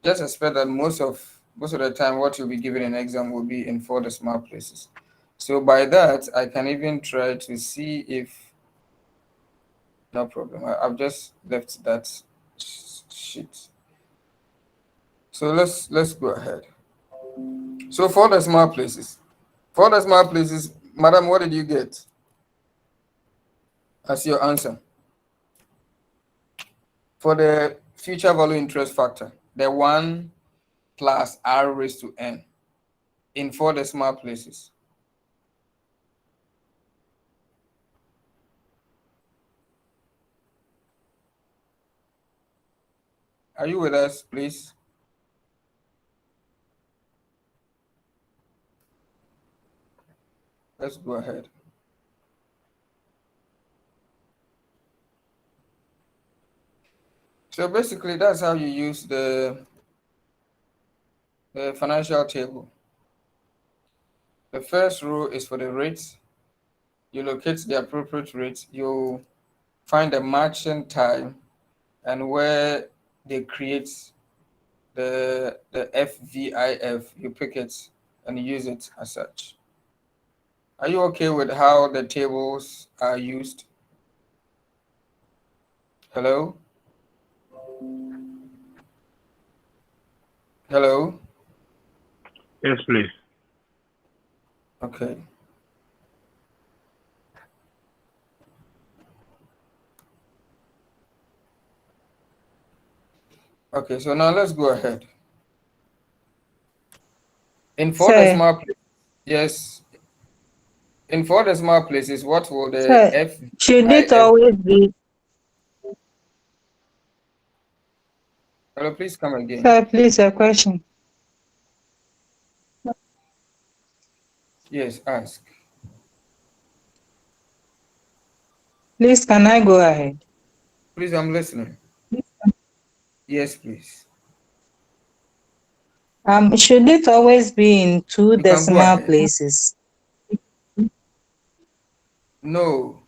just expect that most of the time what you'll be given in exam will be in 4 decimal places. So by that, I can even try to see if, no problem. I've just left that sheet. So let's go ahead. So 4 decimal places. 4 decimal places, madam, what did you get as your answer? For the future value interest factor, the 1 plus r raised to n in 4 decimal places. Are you with us, please? Let's go ahead. So basically, that's how you use the financial table. The first row is for the rates. You locate the appropriate rates. You find the matching time and where they create the FVIF. You pick it and use it as such. Are you okay with how the tables are used? Hello? Hello? Yes, please. Okay. Okay, so now let's go ahead. In 4 Sir, decimal places, yes. In 4 decimal places, what will the sir, should it FVIF? always be, Hello, please come again. sir, please, a question. Yes, ask. Please, can I go ahead? Please, I'm listening. Yes, please. Should it always be in 2 You can go decimal ahead. places? No,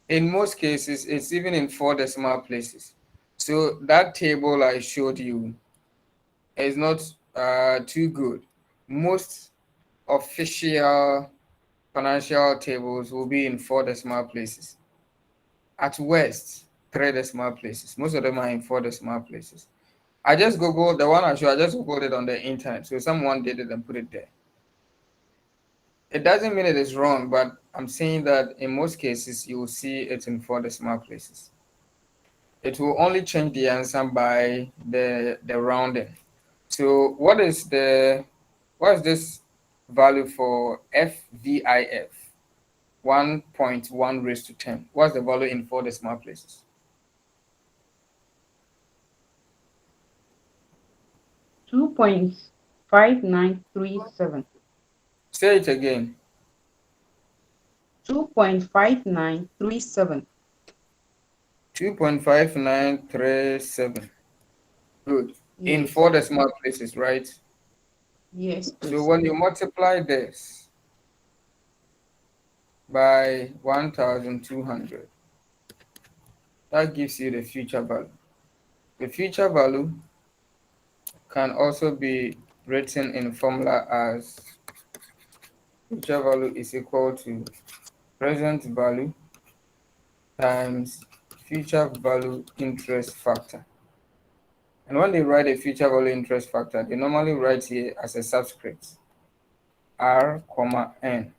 in most cases, it's even in 4 decimal places. So that table I showed you is not too good. Most official financial tables will be in 4 decimal places. At worst, 3 decimal places. Most of them are in 4 decimal places. I just Googled the one I showed, I just Googled it on the internet. So someone did it and put it there. It doesn't mean it is wrong, but I'm saying that in most cases, you will see it in 4 decimal places. It will only change the answer by the rounding. So what is this value for FVIF? 1.1 raised to 10. What's the value in 4 decimal places? 2.5937. Say it again. 2.5937. 2.5937. Good. In Yes. 4 decimal places, right? Yes, So please. when you multiply this by 1,200, that gives you the future value. The future value can also be written in formula as future value is equal to present value times future value interest factor. And when they write a future value interest factor, they normally write here as a subscript, R, N.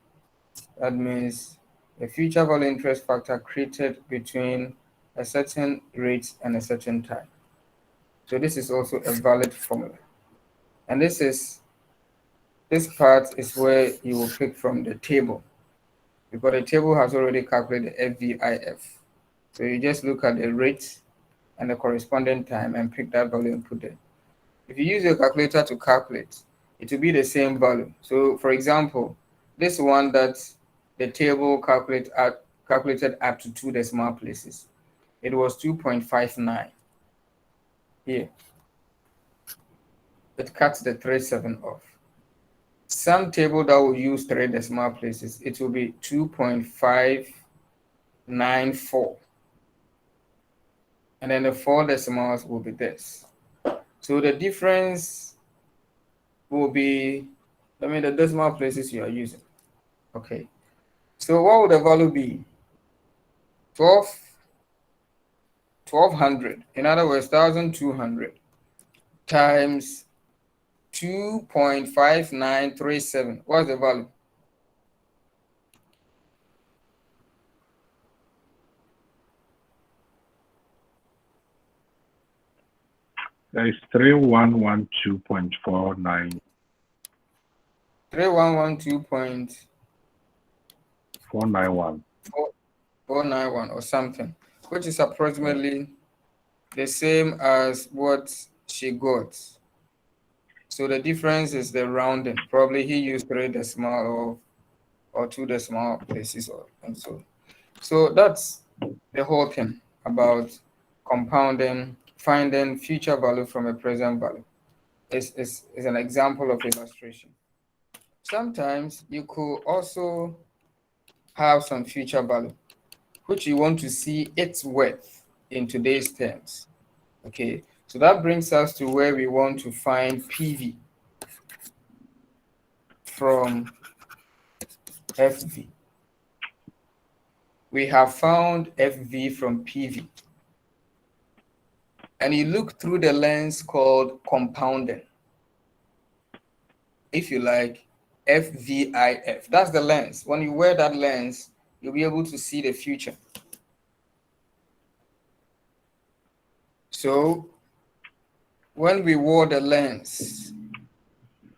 That means the future value interest factor created between a certain rate and a certain time. So this is also a valid formula. And this part is where you will pick from the table, because the table has already calculated FVIF. So you just look at the rate and the corresponding time and pick that value and put it. If you use your calculator to calculate, it will be the same value. So for example, this one that the table calculated up to 2 decimal places, it was 2.59. Here, it cuts the 37 off. Some table that will use 3 decimal places, it will be 2.594. And then the 4 decimals will be this. So the difference will be, the decimal places you are using. Okay. So what would the value be? 1200. In other words, 1200 times 2.5937. What's the value? That is 3112.49. 3112.491 491. or something, which is approximately the same as what she got. So the difference is the rounding. Probably he used 3 decimal or 2 decimal places and so. So that's the whole thing about compounding, finding future value from a present value. Is an example of illustration. Sometimes you could also have some future value, which you want to see its worth in today's terms. Okay, so that brings us to where we want to find PV from FV. We have found FV from PV. And you look through the lens called compounding. If you like, FVIF. That's the lens. When you wear that lens, you'll be able to see the future. So when we wore the lens,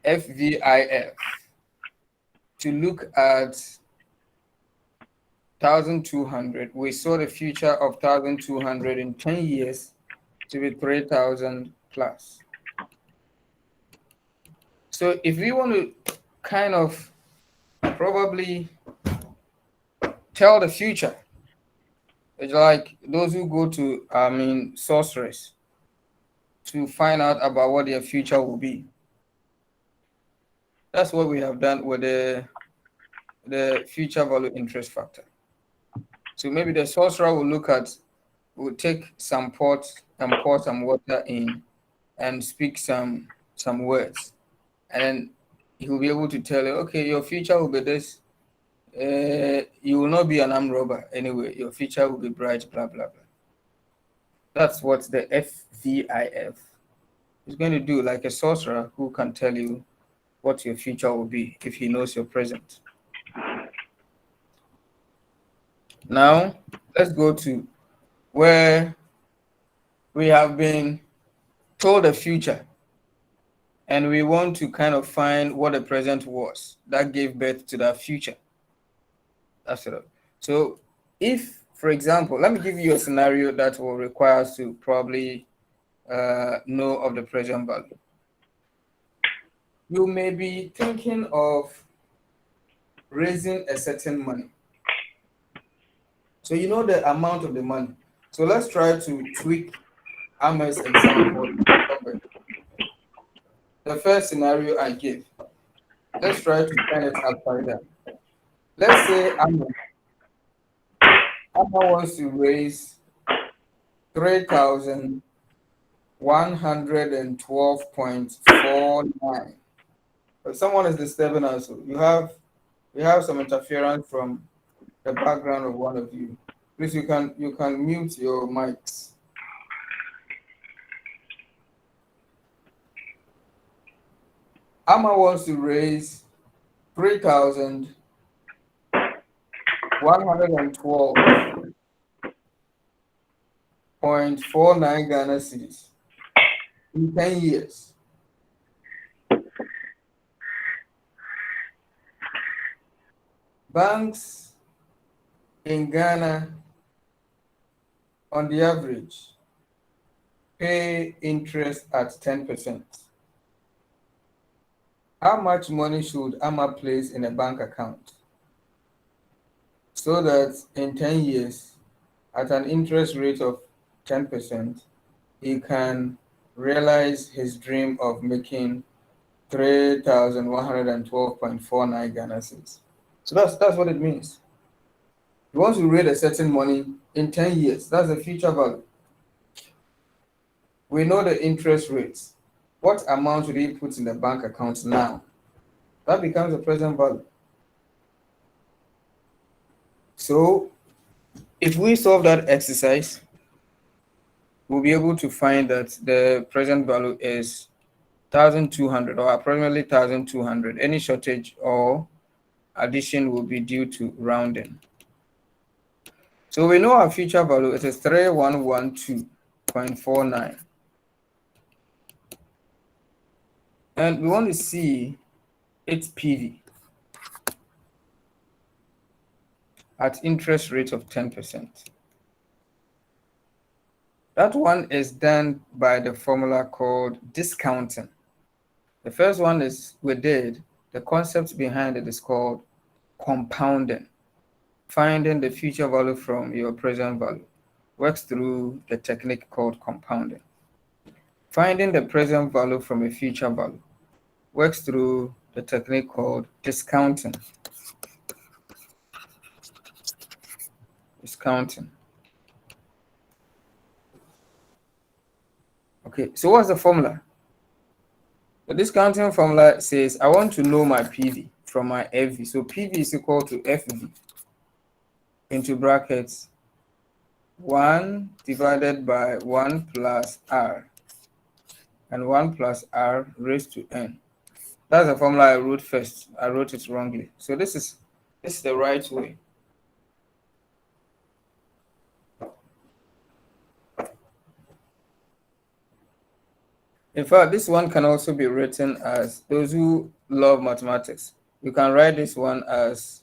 FVIF, to look at 1200, we saw the future of 1200 in 10 years to be 3000 plus. So if we want to kind of probably tell the future, it's like those who go to, sorcerers to find out about what their future will be. That's what we have done with the future value interest factor. So maybe the sorcerer will take some pots and pour some water in and speak some words. And then he will be able to tell you, okay, your future will be this. You will not be an armed robber anyway. Your future will be bright, blah, blah, blah. That's what the FVIF is going to do, like a sorcerer who can tell you what your future will be if he knows your present. Now, let's go to where we have been told the future and we want to kind of find what the present was that gave birth to that future. That's it. So if, for example, let me give you a scenario that will require us to probably know of the present value. You may be thinking of raising a certain money. So you know the amount of the money. So let's try to tweak Ahmed's example. The first scenario I give. Let's try to turn it upside down. Let's say Ahmed wants to raise 3,112.49. But someone is disturbing us. We have some interference from the background of one of you. Please, you can mute your mics. Amma wants to raise 3,112.49 Ghana cedis in 10 years. Banks in Ghana, on the average, pay interest at 10%. How much money should Amma place in a bank account so that in 10 years, at an interest rate of 10%, he can realize his dream of making 3,112.49 Ghana cedis? So that's what it means. He wants to raise a certain money in 10 years. That's the future value. We know the interest rates. What amount should he put in the bank account now? That becomes the present value. So if we solve that exercise, we'll be able to find that the present value is 1,200 or approximately 1,200. Any shortage or addition will be due to rounding. So we know our future value is 3,112.49. And we want to see its PV at interest rate of 10%. That one is done by the formula called discounting. The first one is we did. The concept behind it is called compounding. Finding the future value from your present value works through the technique called compounding. Finding the present value from a future value works through the technique called discounting. Discounting. Okay, so what's the formula? The discounting formula says I want to know my PV from my FV. So PV is equal to FV into brackets 1 divided by 1 plus R and 1 plus R raised to N. That's the formula I wrote first. I wrote it wrongly. So this is the right way. In fact, this one can also be written as, those who love mathematics, you can write this one as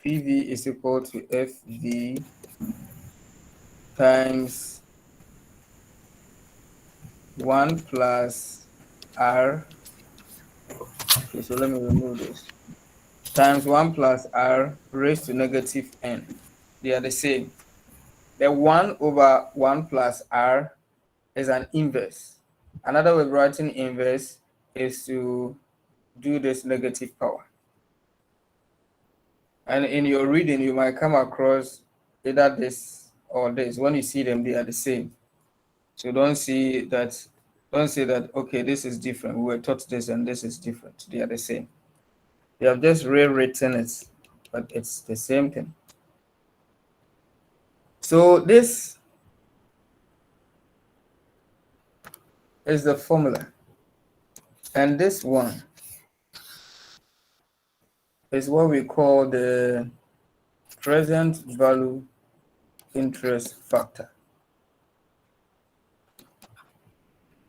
PV is equal to FV times 1 plus R. Okay, so let me remove this. Times 1 plus R raised to negative N. They are the same. The 1 over 1 plus R is an inverse. Another way of writing inverse is to do this negative power. And in your reading, you might come across either this or this. When you see them, they are the same. So don't say that, okay, this is different. We were taught this and this is different. They are the same. They have just rewritten it, but it's the same thing. So this is the formula. And this one is what we call the present value interest factor.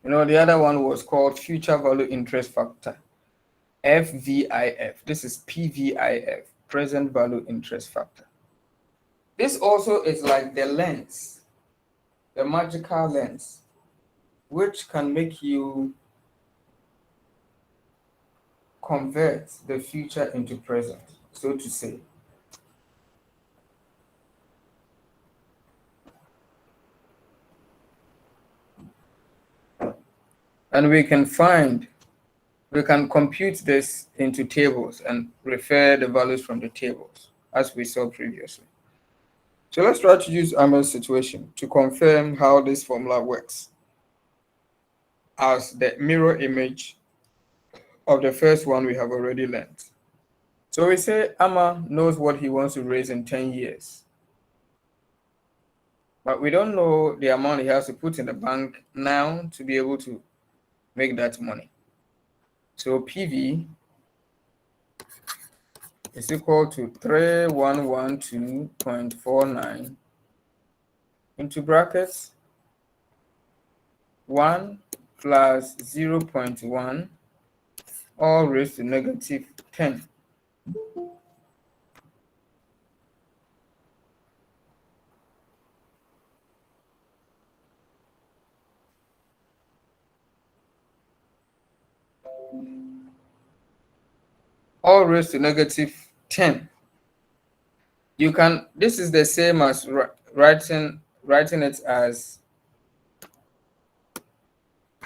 You know, the other one was called future value interest factor, FVIF. This is PVIF, present value interest factor. This also is like the lens, the magical lens, which can make you convert the future into present, so to say. And we can compute this into tables and refer the values from the tables, as we saw previously. So let's try to use Ahmed's situation to confirm how this formula works as the mirror image of the first one we have already learned. So we say Amma knows what he wants to raise in 10 years. But we don't know the amount he has to put in the bank now to be able to make that money. So PV is equal to 3,112.49 into brackets 1 plus 0.1 all raised to negative 10. all raised to negative 10. You can, this is the same as writing it as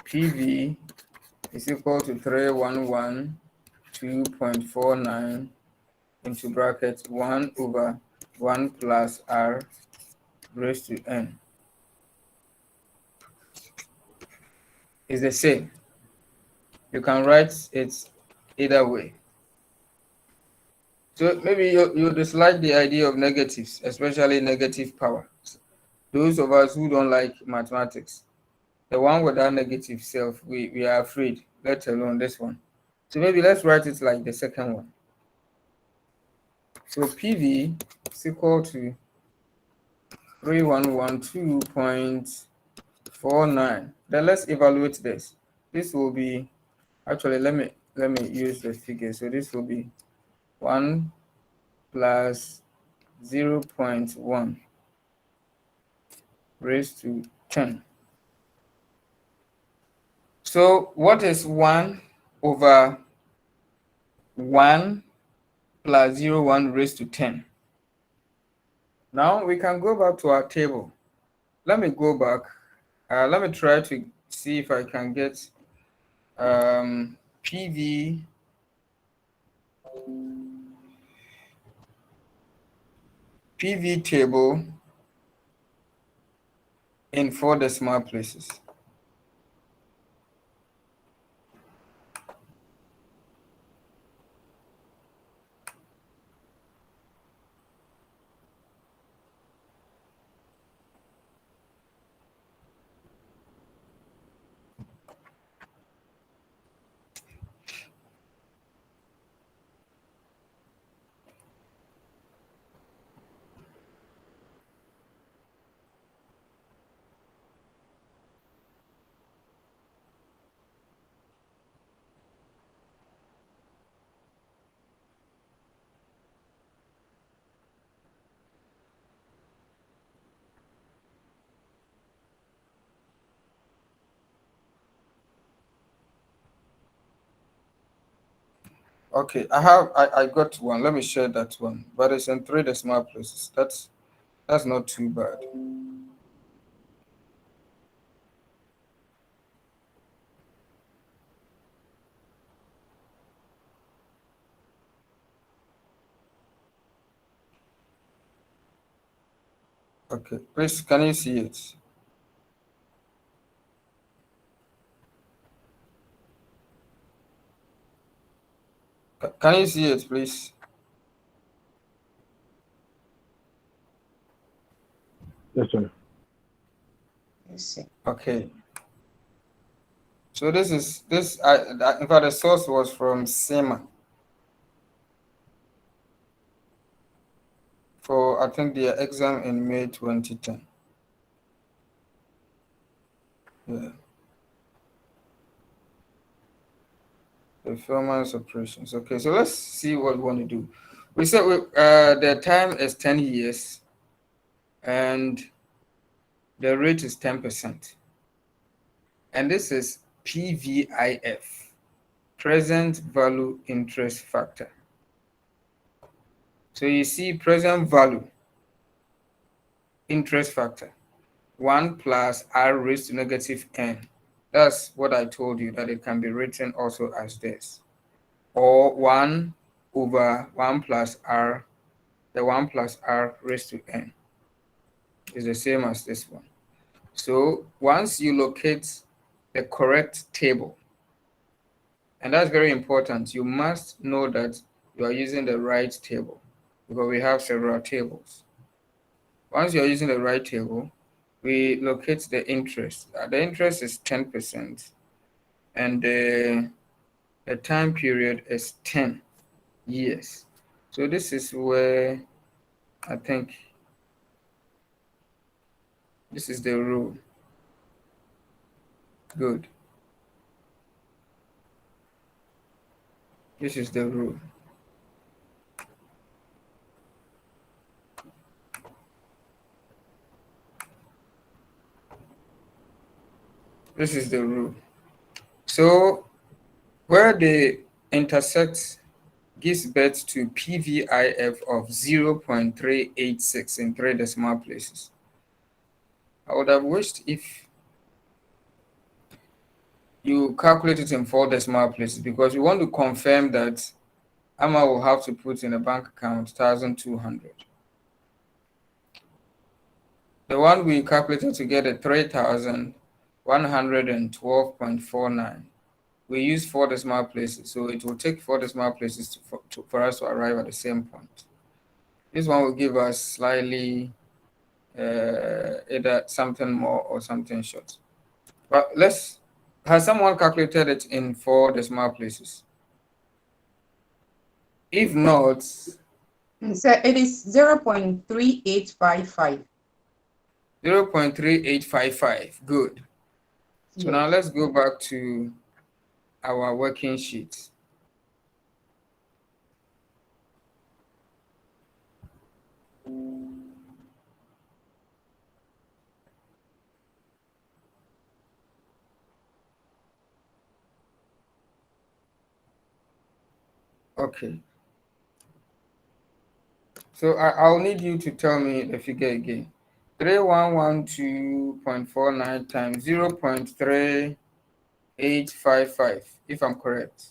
PV is equal to 311.2.49 into bracket 1 over 1 plus R raised to N. Is the same. You can write it either way. So maybe you dislike the idea of negatives, especially negative power. Those of us who don't like mathematics, the one with that negative self, we are afraid, let alone this one. So maybe let's write it like the second one. So PV is equal to 3112.49. Then let's evaluate this. This will be, actually let me use the figure. So this will be 1 plus 0.1 raised to 10. So what is 1 over 1 plus 0.1 raised to 10? Now we can go back to our table. Let me go back. Let me try to see if I can get PV table in 4 decimal places. Okay, I got one. Let me share that one, but it's in 3 decimal places. That's not too bad. Okay, please, can you see it? Can you see it, please? Yes, sir. Okay. So this is this. In fact, the source was from SEMA for I think their exam in May 2010. Yeah. Performance operations. Okay, so let's see what we want to do. We said the time is 10 years and the rate is 10%. And this is PVIF, present value interest factor. So you see present value interest factor, 1 plus R raised to negative N. That's what I told you, that it can be written also as this. Or 1 over 1 plus R, the 1 plus R raised to N is the same as this one. So once you locate the correct table, and that's very important, you must know that you are using the right table because we have several tables. Once you're using the right table, we locate the interest. The interest is 10%, and the time period is 10 years. So this is where I think this is the rule. Good. This is the rule. This is the rule. So where they intersect gives birth to PVIF of 0.386 in 3 decimal places. I would have wished if you calculate it in 4 decimal places, because we want to confirm that Amma will have to put in a bank account 1,200. The one we calculated to get a 3,112.49. We use 4 decimal places, so it will take 4 decimal places for us to arrive at the same point. This one will give us slightly either something more or something short. But has someone calculated it in 4 decimal places? If not, So it is 0.3855. 0.3855. Good. So now let's go back to our working sheet. Okay. So I'll need you to tell me the figure again. 3112.49 times 0.3855, if I'm correct.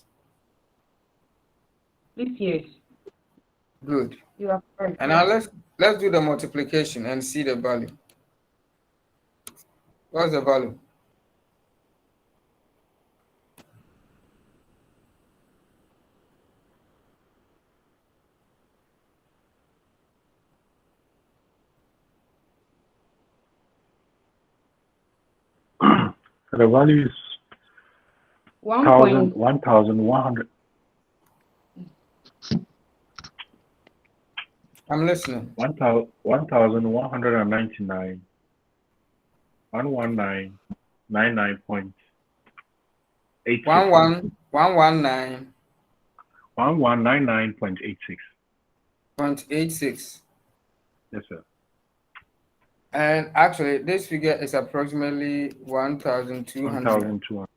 Yes. Good. You are correct. And now let's do the multiplication and see the value. What's the value? The value is 1,100. I'm listening. 1,199. 119.99.86. 119.86. 119.86. Yes, sir. And actually, this figure is approximately 1,200. 1,200.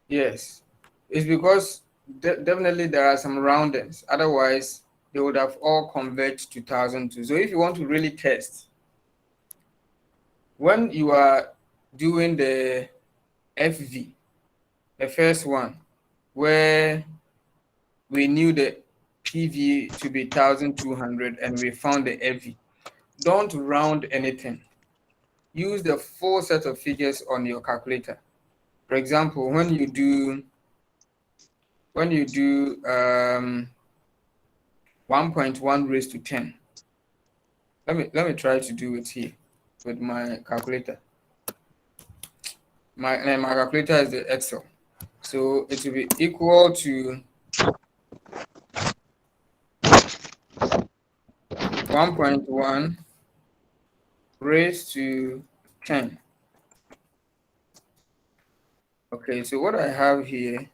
Yes. It's because definitely there are some roundings. Otherwise, they would have all converged to 1,002. So if you want to really test, when you are doing the FV, the first one, where we knew the PV to be 1,200 and we found the FV, don't round anything. Use the full set of figures on your calculator. For example, when you do 1.1 raised to 10. Let me try to do it here with my calculator. My calculator is the Excel. So it will be equal to 1.1 raised to 10. Okay, so what I have here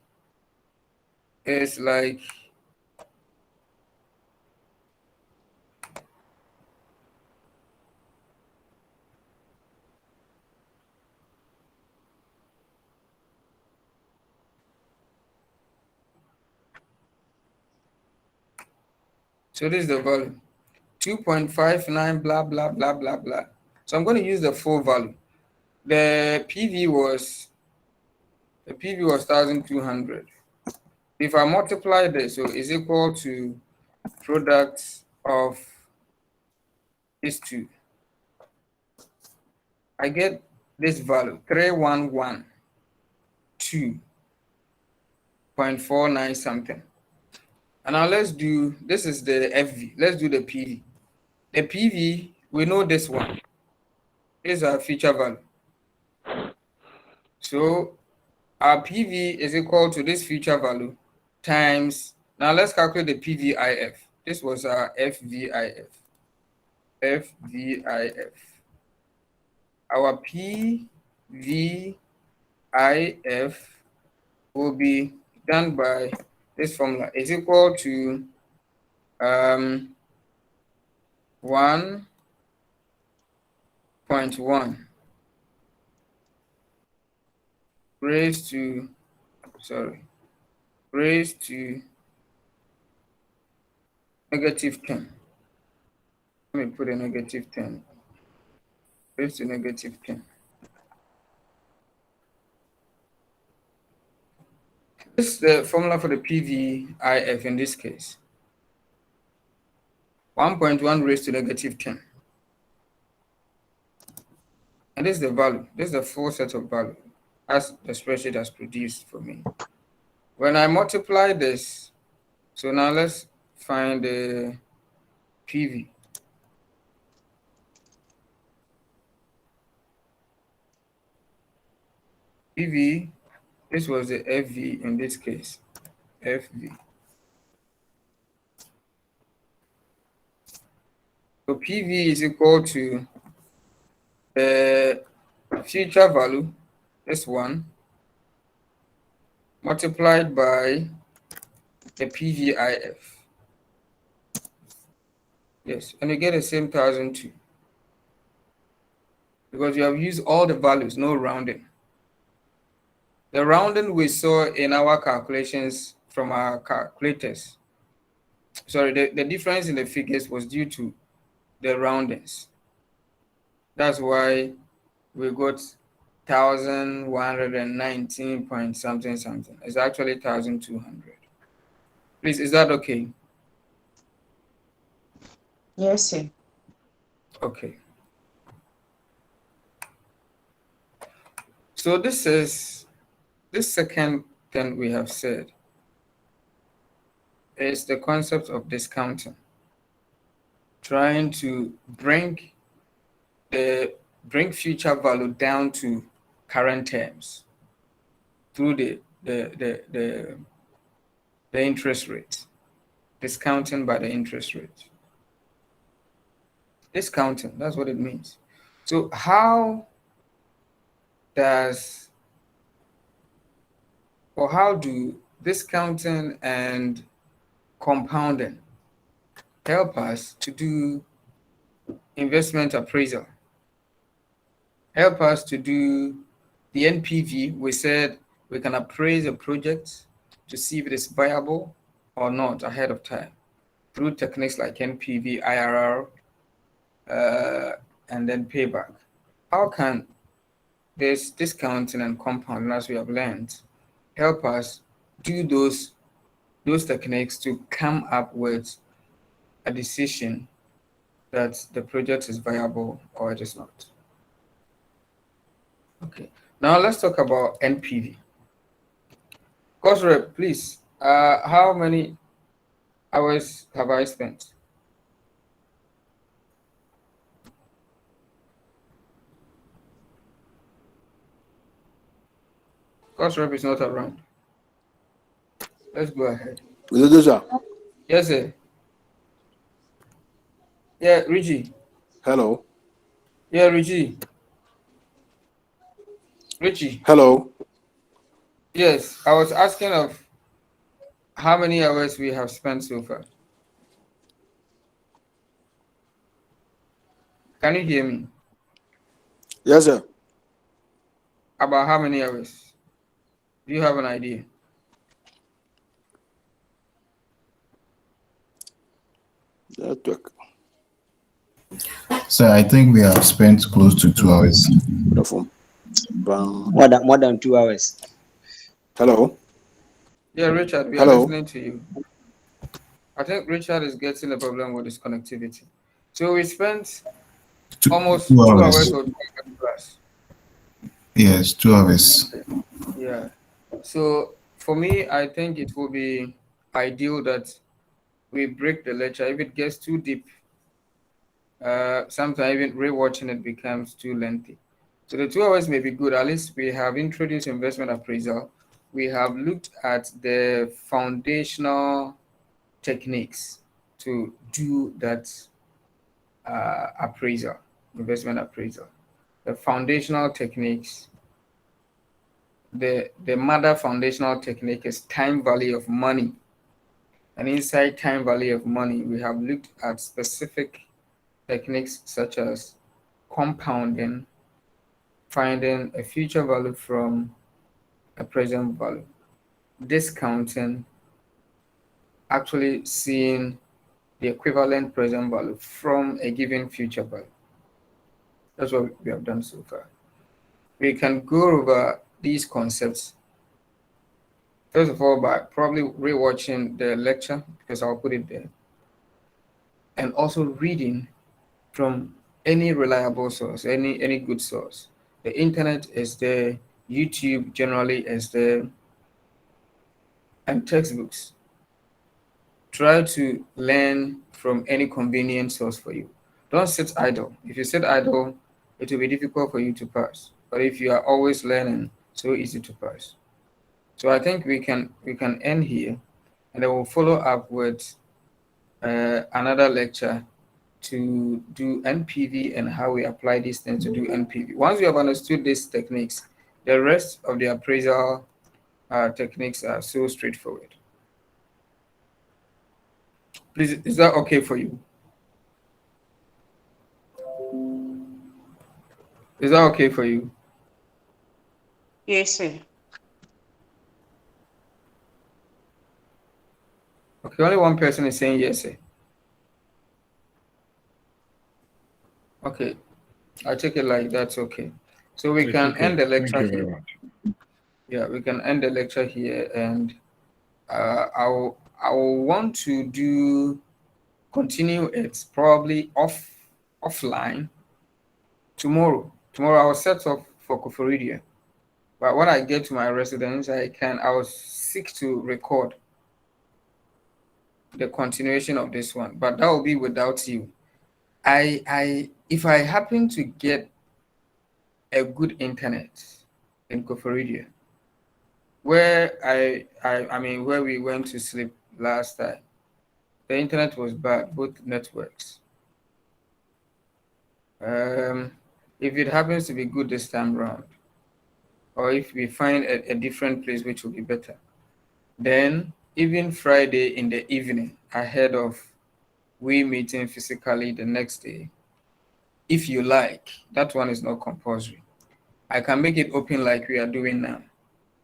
is like so this is the value 2.59 blah blah blah blah blah. So I'm going to use the full value. The PV was 1,200. If I multiply this, so it's equal to product of these two. I get this value 3,112.49 something. And now let's do, this is the FV. Let's do the PV. The PV, we know this one. This is our feature value. So our PV is equal to this feature value times, now let's calculate the PVIF. This was our FVIF. FVIF. Our PVIF will be done by this formula. Is equal to 1.1 raised to, sorry, raised to negative 10. Let me put a negative 10. Raised to negative 10. This is the formula for the PVIF in this case. 1.1 raised to negative 10. And this is the value. This is the full set of value as the spreadsheet has produced for me. When I multiply this, so now let's find the PV. PV, this was the FV in this case, FV. So PV is equal to the future value, this one, multiplied by the PVIF. Yes, and you get the same 1,002. Because you have used all the values, no rounding. The rounding we saw in our calculations from our calculators. Sorry, the difference in the figures was due to the roundings. That's why we got 1,119 point something something. It's actually 1,200. Please, is that okay? Yes, sir. Okay. So this is this second thing we have said is the concept of discounting. Trying to bring future value down to current terms through the interest rate. Discounting by the interest rate. Discounting, that's what it means. So how do discounting and compounding help us to do investment appraisal? Help us to do the NPV. We said we can appraise a project to see if it is viable or not ahead of time through techniques like NPV, IRR, and then payback. How can this discounting and compounding, as we have learned, help us do those techniques to come up with a decision that the project is viable or it is not? Okay, now let's talk about NPV. Cost rep, please. How many hours have I spent? Cost rep is not around. Let's go ahead. Yes, sir. Yeah, Richie. Hello. Yeah, Richie. Richie. Hello. Yes, I was asking of how many hours we have spent so far. Can you hear me? Yes, sir. About how many hours? Do you have an idea? Network. So I think we have spent close to 2 hours. More than 2 hours. Hello. Yeah, Richard, we are listening to you. I think Richard is getting a problem with his connectivity. So we spent almost 2 hours or 2 hours plus. Yes, 2 hours. Yeah. So for me, I think it will be ideal that we break the lecture. If it gets too deep, sometimes even rewatching it becomes too lengthy. So the 2 hours may be good. At least we have introduced investment appraisal. We have looked at the foundational techniques to do that appraisal, investment appraisal. The foundational techniques, the mother foundational technique is time value of money. And inside time value of money, we have looked at specific techniques such as compounding, finding a future value from a present value. discounting, actually seeing the equivalent present value from a given future value. That's what we have done so far. We can go over these concepts, first of all, by probably rewatching the lecture, because I'll put it there, and also reading from any reliable source, any good source. The internet is there, YouTube generally is there, and textbooks. Try to learn from any convenient source for you. Don't sit idle. If you sit idle, it will be difficult for you to pass. But if you are always learning, so easy to pass. So I think we can end here, and I will follow up with another lecture to do NPV and how we apply these things to do NPV. Once we have understood these techniques, the rest of the appraisal techniques are so straightforward. Please, is that okay for you? Is that okay for you? Yes, sir. Okay, only one person is saying yes, sir. Okay, I take it like that's okay. So we It's can okay. end the Thank lecture you very here. much. Yeah, we can end the lecture here, and I will want to continue it probably offline tomorrow. Tomorrow I'll set off for Koforidia, but when I get to my residence, I'll seek to record the continuation of this one, but that will be without you. If I happen to get a good internet in Koforidia, where I mean where we went to sleep last time, the internet was bad, both networks. If it happens to be good this time around, or if we find a different place which will be better, then even Friday in the evening, ahead of we meeting physically the next day, if you like, that one is not compulsory. I can make it open like we are doing now,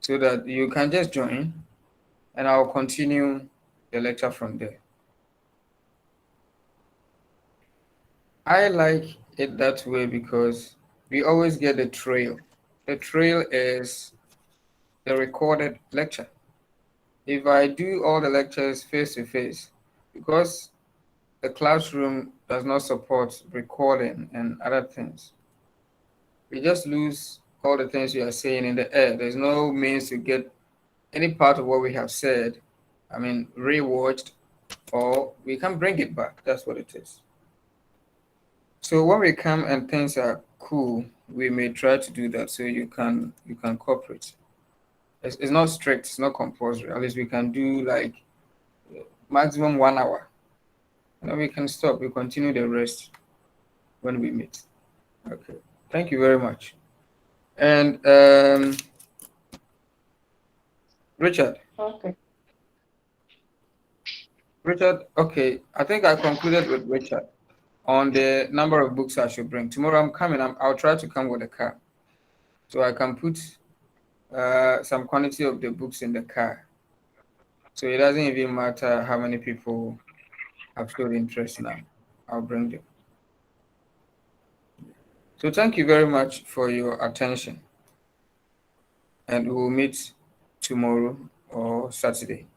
so that you can just join, and I'll continue the lecture from there. I like it that way because we always get the trail. The trail is the recorded lecture. If I do all the lectures face to face, because the classroom does not support recording and other things, we just lose all the things we are saying in the air. There's no means to get any part of what we have said, rewatched, or we can bring it back. That's what it is. So when we come and things are cool, we may try to do that so you can cooperate. It's not strict, it's not compulsory. At least we can do like maximum 1 hour. And then we can stop. We continue the rest when we meet. Okay. Thank you very much. And Richard. Okay. Richard, okay. I think I concluded with Richard on the number of books I should bring. Tomorrow I'm coming. I'll try to come with a car, so I can put some quantity of the books in the car. So it doesn't even matter how many people have showed interest now. I'll bring them. So thank you very much for your attention. And we'll meet tomorrow or Saturday.